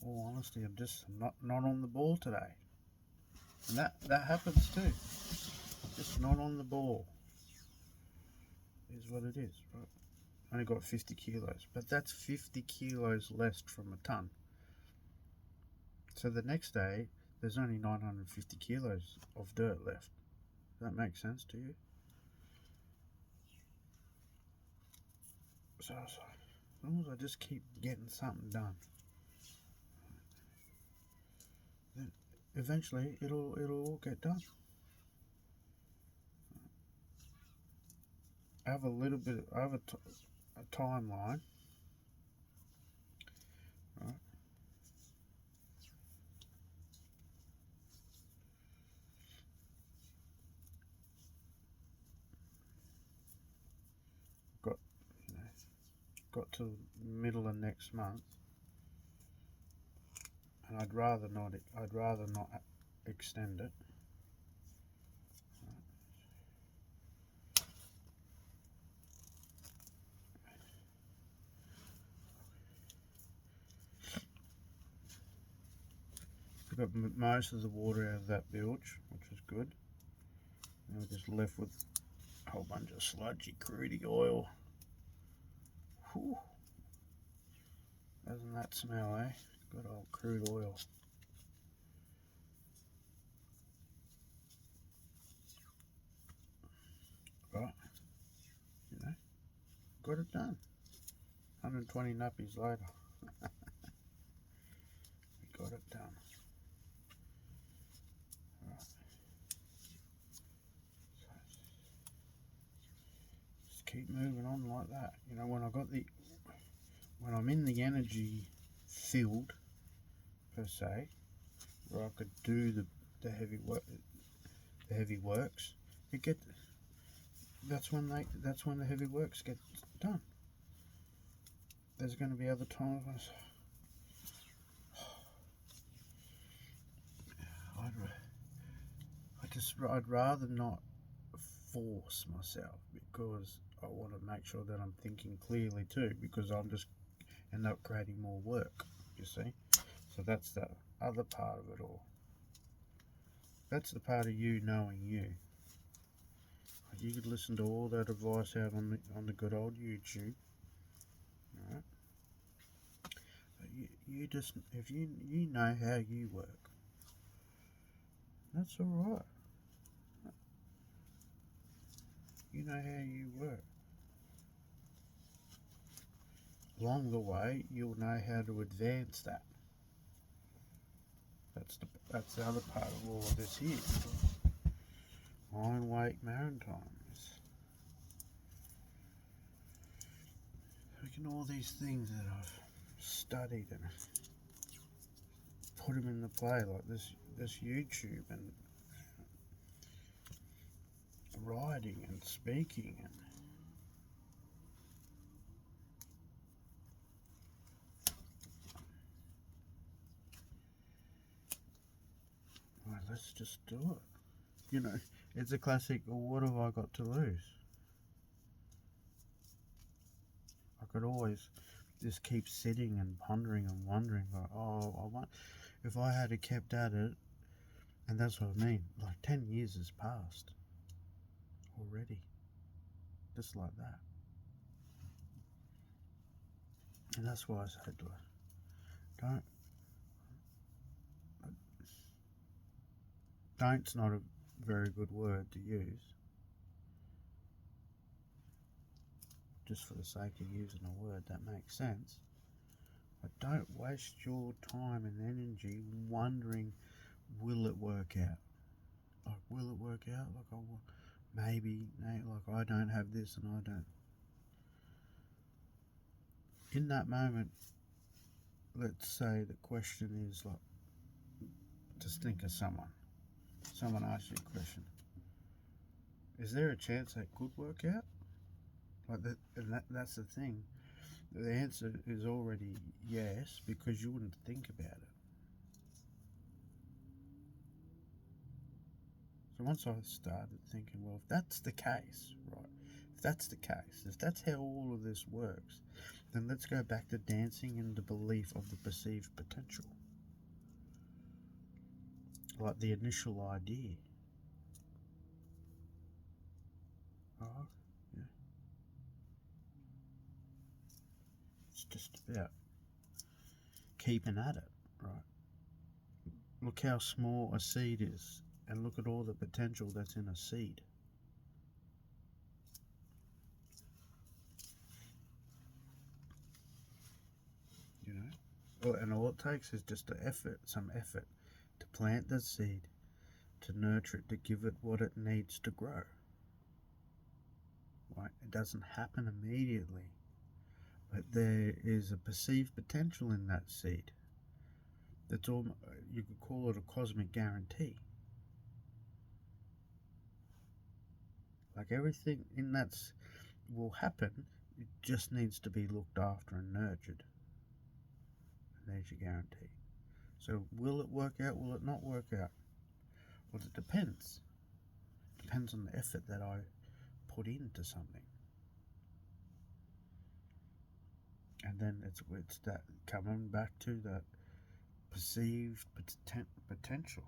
all honesty, I'm just not on the ball today. And that happens too. Just not on the ball is what it is, right? Only got 50 kilos, but that's 50 kilos less from a ton. So the next day, there's only 950 kilos of dirt left. Does that make sense to you? So as long as I just keep getting something done, then eventually it'll all get done. I have a timeline, right? Got to the middle of next month, and I'd rather not extend it. We got most of the water out of that bilge, which is good. And we're just left with a whole bunch of sludgy, crudy oil. Whew. Doesn't that smell, eh? Good old crude oil. But, you know, got it done. 120 nappies later. We got it done. Right. So, just keep moving on like that. You know, when I'm in the energy field, per se, where I could do the heavy works, that's when the heavy works get done. There's going to be other times when I'd rather not force myself, because I want to make sure that I'm thinking clearly too, because I'm just end up creating more work, you see. So that's the other part of it all. That's the part of you knowing you. You could listen to all that advice out on the good old YouTube. Alright? You just, if you know how you work, that's alright. You know how you work. Along the way, you'll know how to advance that. That's the other part of all of this here. Iron Wake Maritime. Look at all these things that I've studied and put them into play, like this YouTube and writing and speaking and well, let's just do it. You know, it's a classic, well, what have I got to lose? I could always just keep sitting and pondering and wondering, like, oh, I want, if I had kept at it, and that's what I mean, like 10 years has passed already, just like that. And that's why I said to her, don't's not a very good word to use, just for the sake of using a word that makes sense. But don't waste your time and energy wondering, will it work out? Like, will it work out? Like, oh, maybe, like, I don't have this and I don't. In that moment, let's say the question is, like, just think of someone asks you a question. Is there a chance that could work out? Like that, and that's the thing. The answer is already yes, because you wouldn't think about it. So once I started thinking, well, if that's the case, right, if that's the case, if that's how all of this works, then let's go back to dancing in the belief of the perceived potential. Like the initial idea. Oh, yeah. It's just about keeping at it, right? Look how small a seed is, and look at all the potential that's in a seed. You know? And all it takes is just some effort to plant the seed, to nurture it, to give it what it needs to grow. Right? It doesn't happen immediately, but there is a perceived potential in that seed. That's all. You could call it a cosmic guarantee. Like everything in that will happen, it just needs to be looked after and nurtured. And there's your guarantee. So will it work out? Will it not work out? Well, it depends. It depends on the effort that I put into something. And then it's that coming back to that perceived potential.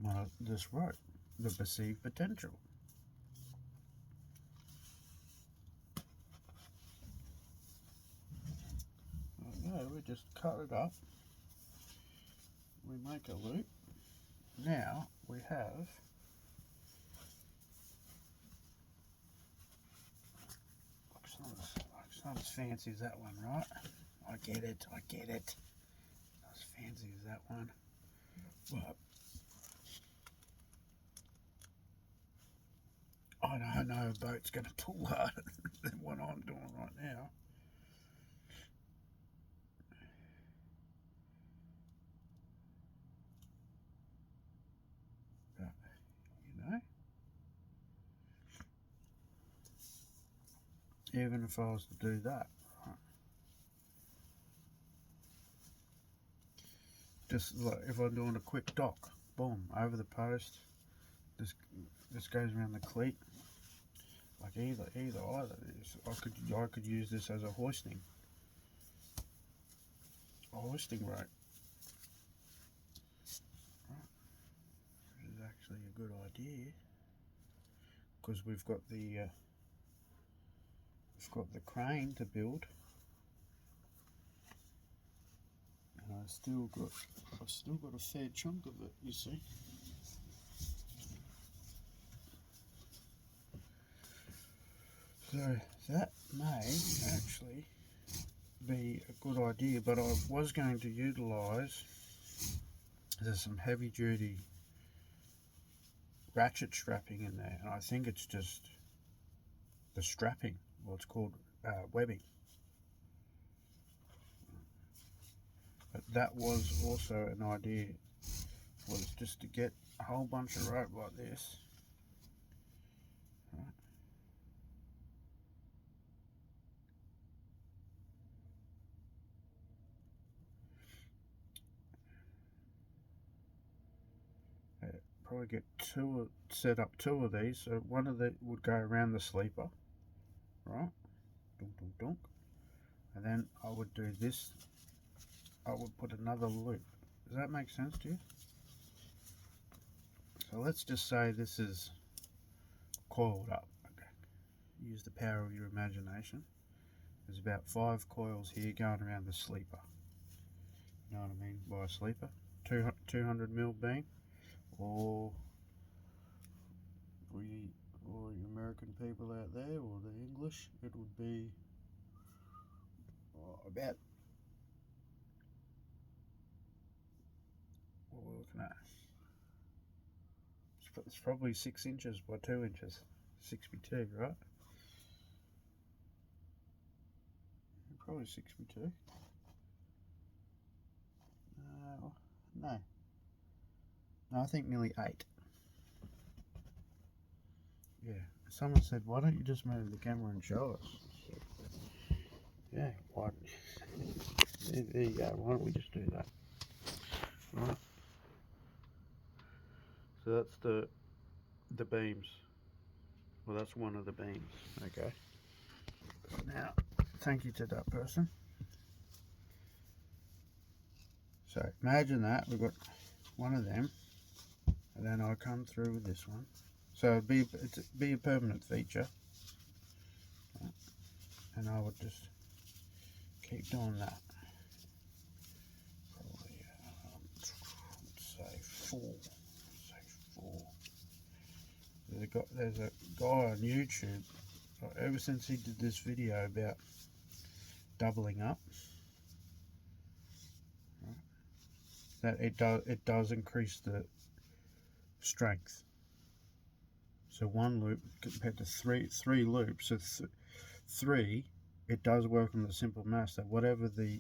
Well, I just wrote the perceived potential. Yeah, we just cut it up. We make a loop. Now we have looks not as fancy as that one, right? I get it. Not as fancy as that one. But I don't know a boat's going to pull harder than what I'm doing right now. But, you know, even if I was to do that, right, just like if I'm doing a quick dock, boom, over the post, this goes around the cleat. Like either I could use this as a hoisting rope. Right. Which is actually a good idea because we've got the crane to build, and I've still got a fair chunk of it, you see. So that may actually be a good idea, but I was going to utilise, there's some heavy duty ratchet strapping in there, and I think it's just the strapping, what's called webbing. But that was also an idea, was just to get a whole bunch of rope like this. Right. Probably get set up two of these, so one of them would go around the sleeper, right? Dunk, dunk, dunk. And then I would do this, I would put another loop. Does that make sense to you? So let's just say this is coiled up. Okay. Use the power of your imagination. There's about 5 coils here going around the sleeper. You know what I mean by a sleeper? 200mm beam, or for you American people out there, or the English, it would be about, what we're looking at, it's probably 6 inches by 2 inches, 6x2, right? Probably 6x2. No, I think nearly 8. Yeah, someone said, why don't you just move the camera and show us? Yeah, why? There you go. Why don't we just do that? Right. So that's the beams. Well, that's one of the beams. Okay. Now, thank you to that person. So imagine that we've got one of them, and then I come through with this one. So it'd be a permanent feature, and I would just keep doing that. Probably let's say 4. There's a guy on YouTube, ever since he did this video about doubling up, that it does increase the strength. So 1 loop compared to three loops. So 3, it does work on the simple mass that whatever the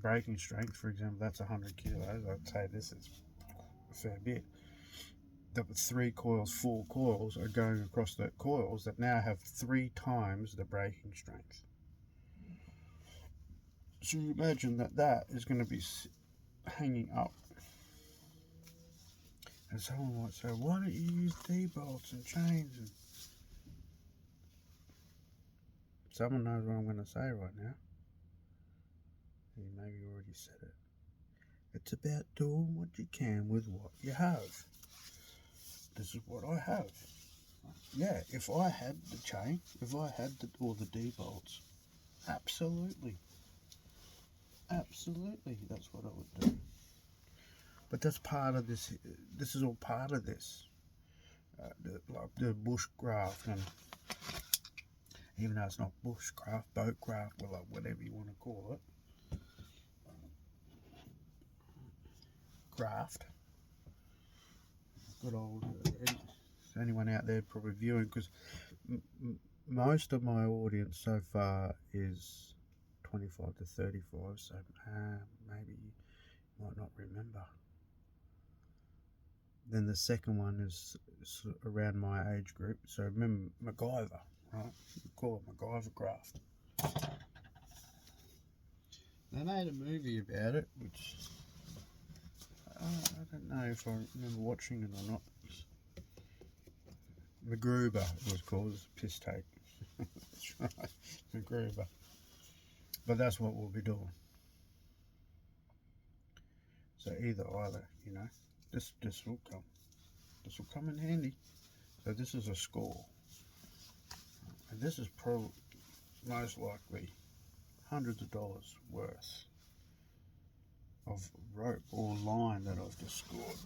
braking strength, for example, that's 100 kilos. I'd say this is a fair bit. The 3 coils, 4 coils are going across the coils that now have 3 times the braking strength. So you imagine that is going to be hanging up. And someone might say, why don't you use D-bolts and chains? And someone knows what I'm going to say right now. You maybe already said it. It's about doing what you can with what you have. This is what I have. Yeah, if I had the chain, if I had all the D-bolts, absolutely, that's what I would do. But that's part of this. This is all part of this. Like the bushcraft, and even though it's not bushcraft, boatcraft, or like whatever you want to call it, craft. Good old. Anyone out there probably viewing, because most of my audience so far is 25 to 35, so maybe you might not remember. Then the second one is around my age group, so remember MacGyver, right? We call it MacGyver craft. They made a movie about it, which I don't know if I remember watching it or not. MacGruber it was called, it's a piss take. That's right, MacGruber. But that's what we'll be doing. So either, you know, this will come in handy. So this is a score, and this is probably most likely hundreds of dollars worth of rope or line that I've just scored.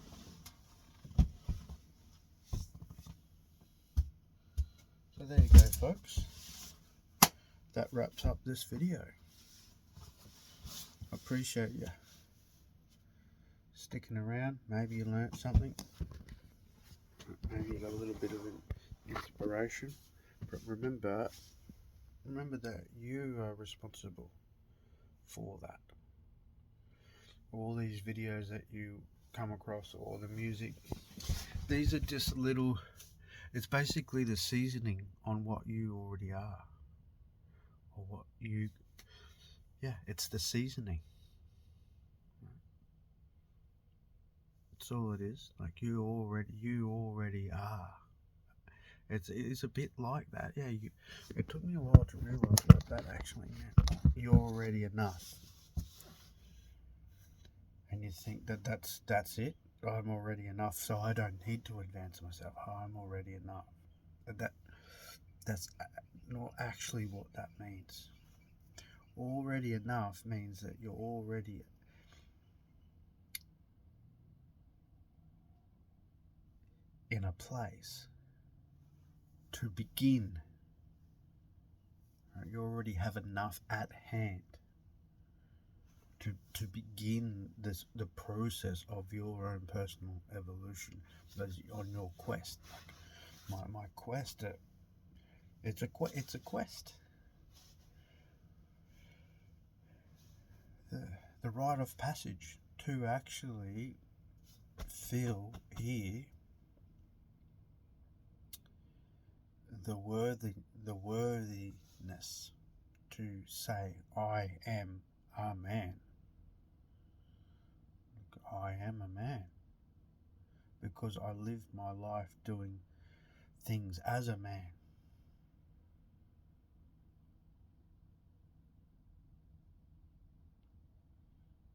So there you go, folks. That wraps up this video. I appreciate you sticking around. Maybe you learnt something. maybe a little bit of an inspiration. But remember that you are responsible for that. All these videos that you come across, or the music, these are just little, it's basically the seasoning on what you already are. Or what you, yeah, it's the seasoning. That's all it is. Like you already are. It's a bit like that. Yeah, it took me a while to realize what that actually meant. You're already enough. And you think that that's it. I'm already enough, so I don't need to advance myself. I'm already enough. That that's not actually what that means. Already enough means that you're already in a place to begin. Right? You already have enough at hand to begin the process of your own personal evolution. On your quest. My quest, it's a quest. The rite of passage to actually feel here the worthiness to say I am a man. I am a man because I lived my life doing things as a man.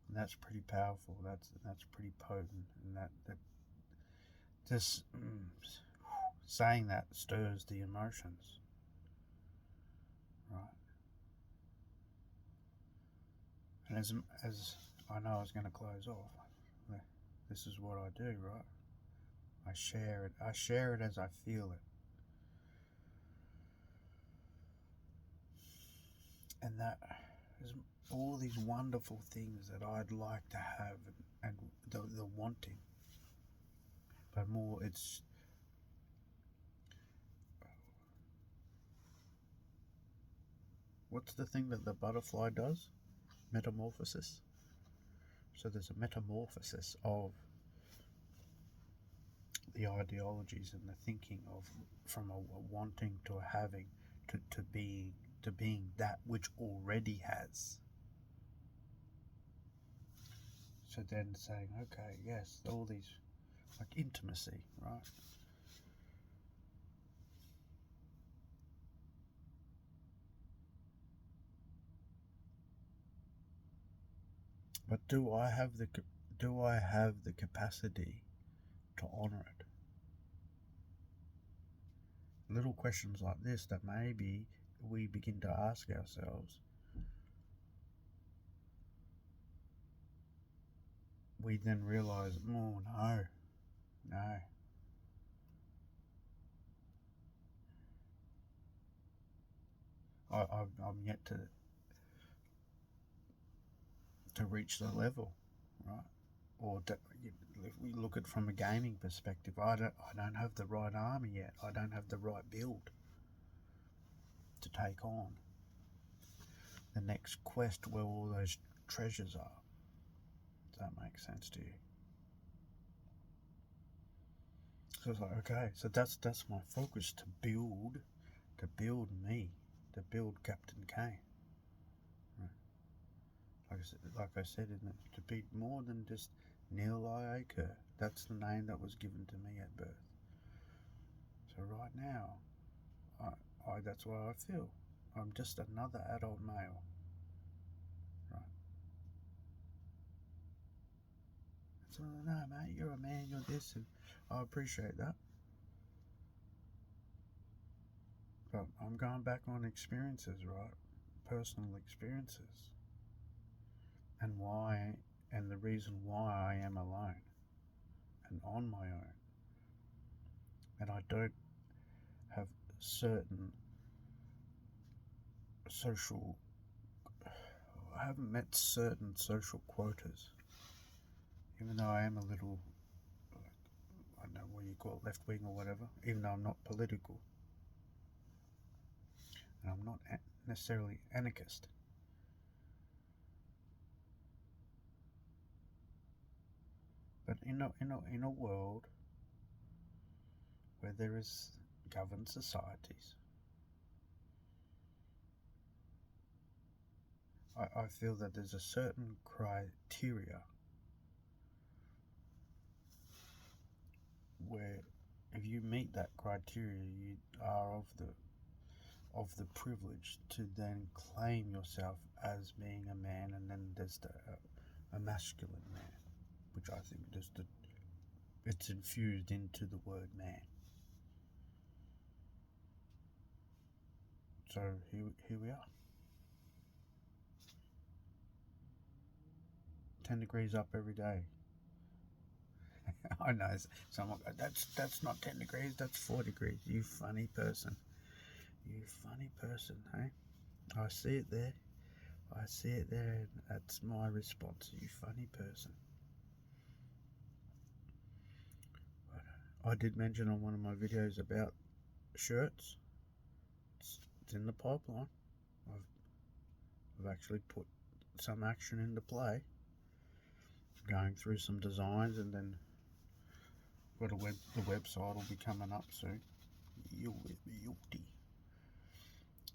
And that's pretty powerful. That's pretty potent, and that just saying that stirs the emotions, right? And as I know I was going to close off, this is what I do, right? I share it. I share it as I feel it. And that is all these wonderful things that I'd like to have, and the wanting. But more, it's what's the thing that the butterfly does? Metamorphosis. So there's a metamorphosis of the ideologies and the thinking of from a wanting to a having to being that which already has. So then saying, okay, yes, all these, like intimacy, right? But do I have the capacity to honor it? Little questions like this that maybe we begin to ask ourselves. We then realize, oh no. I'm yet to reach the level, right? Or if we look at it from a gaming perspective, I don't have the right army yet. I don't have the right build to take on the next quest where all those treasures are. Does that make sense to you? So it's like, okay, so that's my focus, to build me, to build Captain Kane. Right. Like I said, to be more than just Neil Iacre. That's the name that was given to me at birth. So right now, that's what I feel. I'm just another adult male. Right. So no, mate, you're a man. You're this, and I appreciate that. But I'm going back on experiences, right? Personal experiences, and why, and the reason why I am alone and on my own, and I don't have certain social. I haven't met certain social quotas, even though I am a little. don't know what you call it, left wing or whatever, even though I'm not political. And I'm not necessarily anarchist. But in a world where there is governed societies, I feel that there's a certain criteria where if you meet that criteria, you are of the privilege to then claim yourself as being a man, and then there's a masculine man, which I think it's infused into the word man. So here we are. 10 degrees up every day. I know someone goes, that's not 10 degrees, that's 4 degrees. You funny person. You funny person, hey? I see it there. I see it there, and that's my response. You funny person. I did mention on one of my videos about shirts. It's in the pipeline. I've actually put some action into play, going through some designs, and then got the website will be coming up soon.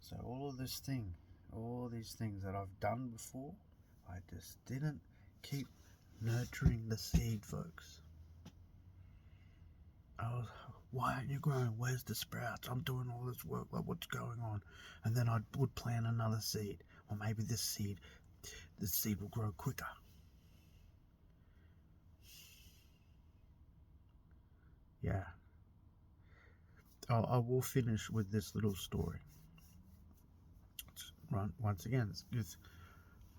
So all these things that I've done before, I just didn't keep nurturing the seed, folks. Why aren't you growing? Where's the sprouts? I'm doing all this work, like what's going on? And then I would plant another seed, or maybe this seed will grow quicker. Yeah. I will finish with this little story. Once again, it's with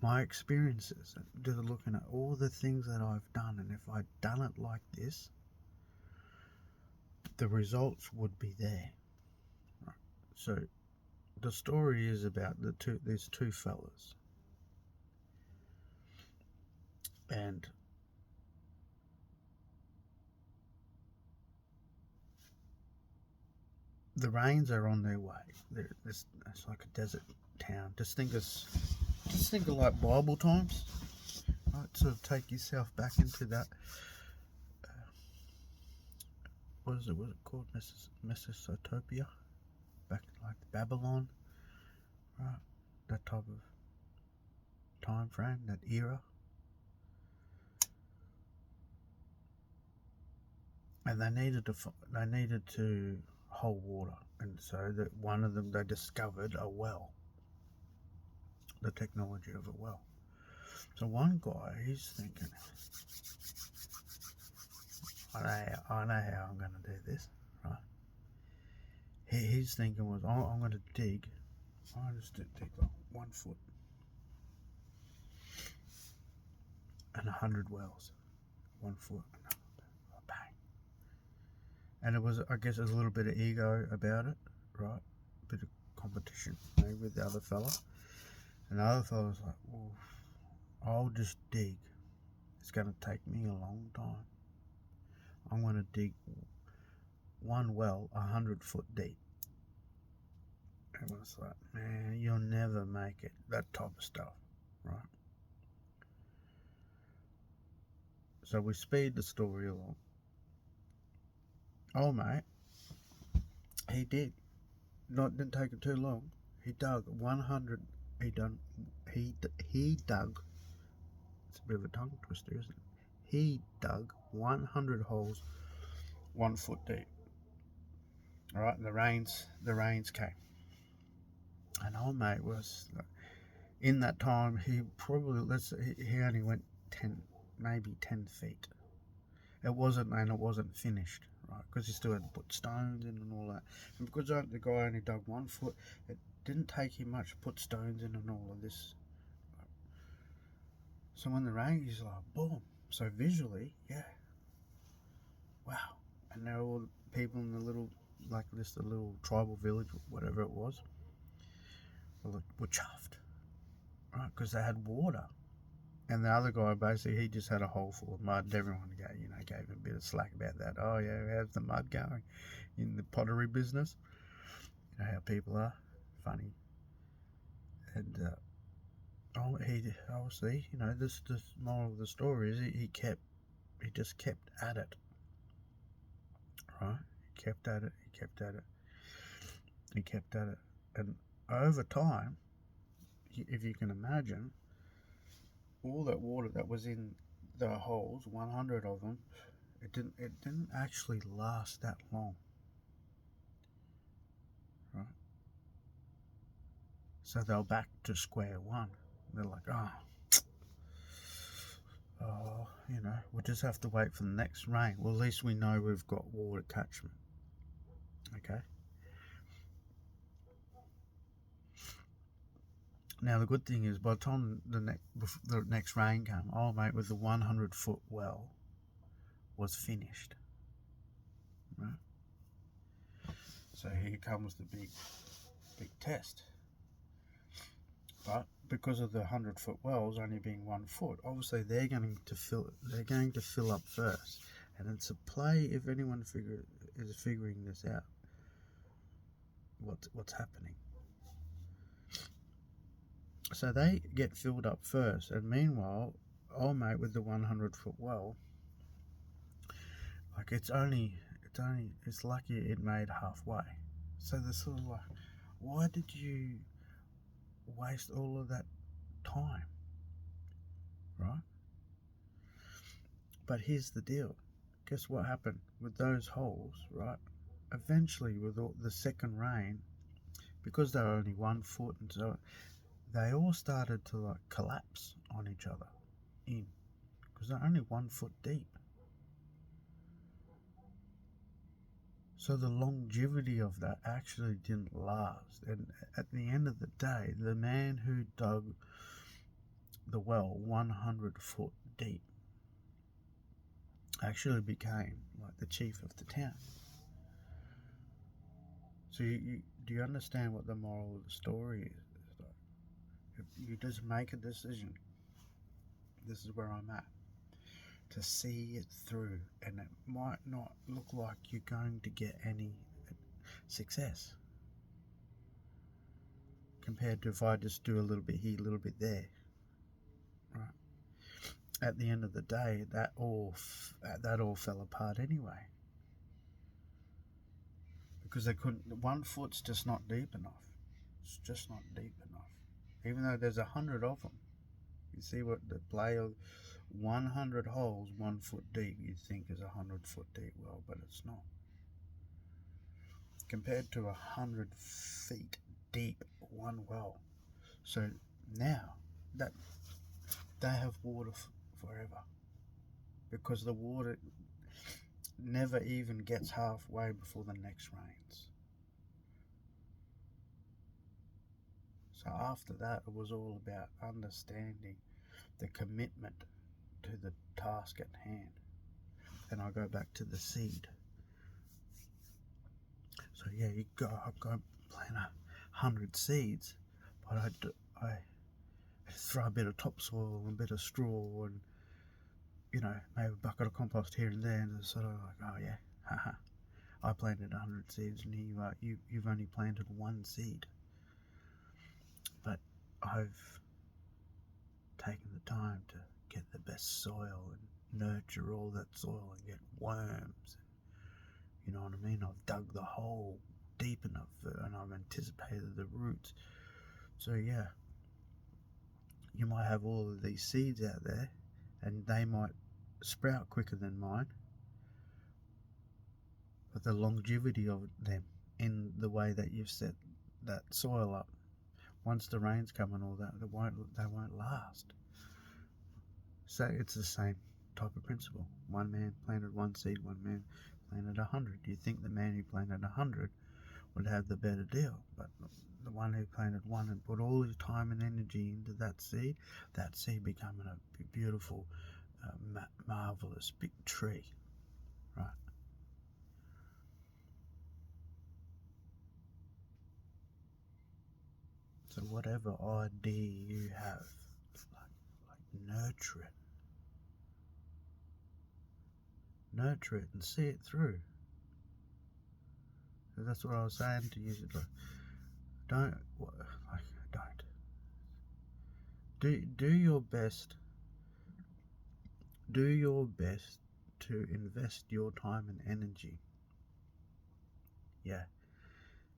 my experiences, just looking at all the things that I've done, and if I'd done it like this, the results would be there. Right. So the story is about these two fellas, and the rains are on their way. It's like a desert town. Just think of like Bible times. Right, sort of take yourself back into that. What is it called? Mesopotopia, back like Babylon, right? That type of time frame, that era. And they needed to hold water, and so that one of them, they discovered a well, the technology of a well. So one guy, he's thinking, I know how I'm going to do this, right? His thinking was, I'm going to dig. I just dig like 1 foot and 100 wells, 1 foot, bang. And it was, I guess, there's a little bit of ego about it, right? A bit of competition, maybe, with the other fella. And the other fella was like, well, I'll just dig. It's going to take me a long time. I'm going to dig one well 100 foot deep. And I was like, man, you'll never make it. That type of stuff, right? So we speed the story along. Oh, mate, he did. Didn't take it too long. He dug 100. He dug. It's a bit of a tongue twister, isn't it? He dug 100 holes, 1 foot deep. All right, and the rains came, and old mate was, in that time, he probably, he only went 10 feet. It wasn't finished, right? Because he still had to put stones in and all that. And because the guy only dug 1 foot, it didn't take him much to put stones in and all of this. So when the rain, he's like, boom. So visually, yeah, wow. And there were all the people in the little, like this, the little tribal village, whatever it was, were chuffed, right? Because they had water. And the other guy, basically, he just had a hole full of mud. And everyone gave him a bit of slack about that. Oh, yeah, how's the mud going in the pottery business? You know how people are. Funny. And he obviously, this moral of the story is he just kept at it, right? He kept at it, he kept at it, he kept at it. And over time, if you can imagine, all that water that was in the holes, 100 of them, it didn't actually last that long, right? So they're back to square one. They're like, we'll just have to wait for the next rain. Well, at least we know we've got water catchment. Okay. Now the good thing is, by the time the next rain came, old mate with the 100-foot well was finished. Right. So here comes the big test. But because of the 100-foot wells only being 1 foot, obviously they're going to fill up first, and it's a play if anyone is figuring this out. What's happening? So they get filled up first, and meanwhile, old mate with the 100-foot well, like it's lucky it made halfway. So they're sort of like, why did you waste all of that time, right? But here's the deal. Guess what happened with those holes, right? Eventually, with the second rain, because they were only 1 foot, and so they all started to like collapse on each other because they're only 1 foot deep. So the longevity of that actually didn't last. And at the end of the day, the man who dug the well 100 foot deep actually became like the chief of the town. So do you understand what the moral of the story is? If you just make a decision, this is where I'm at, to see it through, and it might not look like you're going to get any success compared to if I just do a little bit here, a little bit there, right? At the end of the day, that all fell apart anyway, because they couldn't. 1 foot's just not deep enough. It's just not deep enough, even though there's 100 of them. You see what the play of 100 holes, 1 foot deep, you think is 100-foot deep well, but it's not. Compared to 100 feet deep, one well. So now that they have water forever, because the water never even gets halfway before the next rains. So after that, it was all about understanding the commitment to the task at hand. And I go back to the seed. So yeah, I've got to plant 100 seeds, but I throw a bit of topsoil and a bit of straw and maybe a bucket of compost here and there, and it's sort of like, oh yeah, haha, I planted 100 seeds, and here you are, you've only planted 1 seed. But I've taken the time to get the best soil and nurture all that soil and get worms. You know what I mean? I've dug the hole deep enough and I've anticipated the roots. So yeah, you might have all of these seeds out there and they might sprout quicker than mine, but the longevity of them in the way that you've set that soil up, once the rains come and all that, they won't last. So it's the same type of principle. One man planted 1 seed, one man planted 100. You think the man who planted 100 would have the better deal, but the one who planted 1 and put all his time and energy into that seed becoming a beautiful, marvelous big tree, right? So whatever idea you have, like nurture it. Nurture it and see it through. So that's what I was saying to you. Don't do your best. Do your best to invest your time and energy,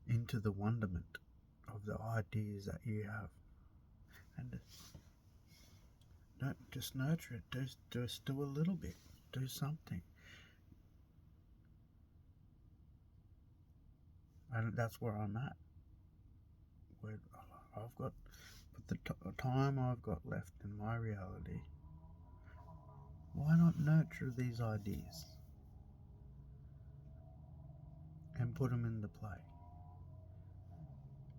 into the wonderment of the ideas that you have, and don't just nurture it. Just do a little bit. Do something, and that's where I'm at. Where I've got, with the time I've got left in my reality, why not nurture these ideas and put them into play?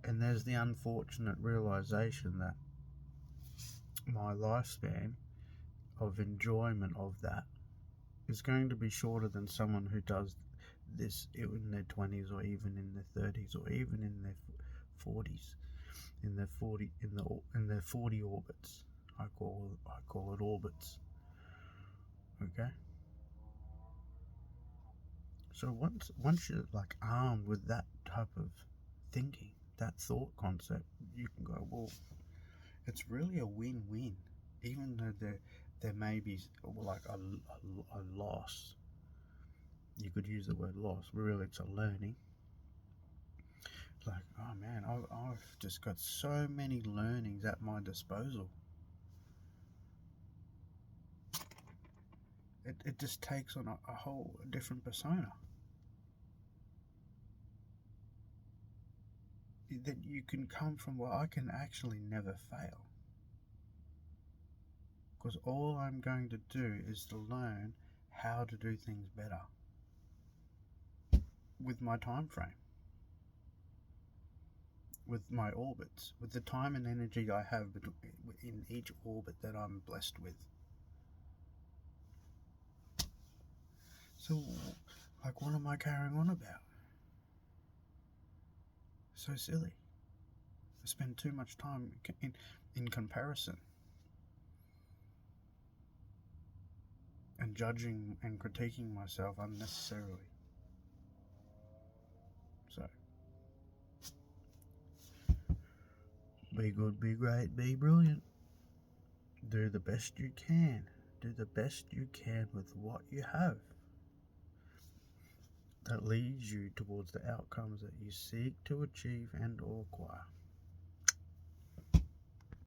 And there's the unfortunate realization that my lifespan of enjoyment of that is going to be shorter than someone who does this in their 20s, or even in their 30s, or even in their 40s, in their 40 orbits. I call it orbits. Okay. So once you're like armed with that type of thinking, that thought concept, you can go, well, it's really a win-win, even though there may be like a loss. You could use the word loss. Really, it's a learning. It's like, oh man, I've just got so many learnings at my disposal. It just takes on a whole different persona. That you can come from, well, I can actually never fail. Because all I'm going to do is to learn how to do things better with my time frame, with my orbits, with the time and energy I have in each orbit that I'm blessed with. So, like, what am I carrying on about? So silly. I spend too much time in comparison and judging and critiquing myself unnecessarily. So, be good, be great, be brilliant. Do the best you can. Do the best you can with what you have. That leads you towards the outcomes that you seek to achieve and or acquire.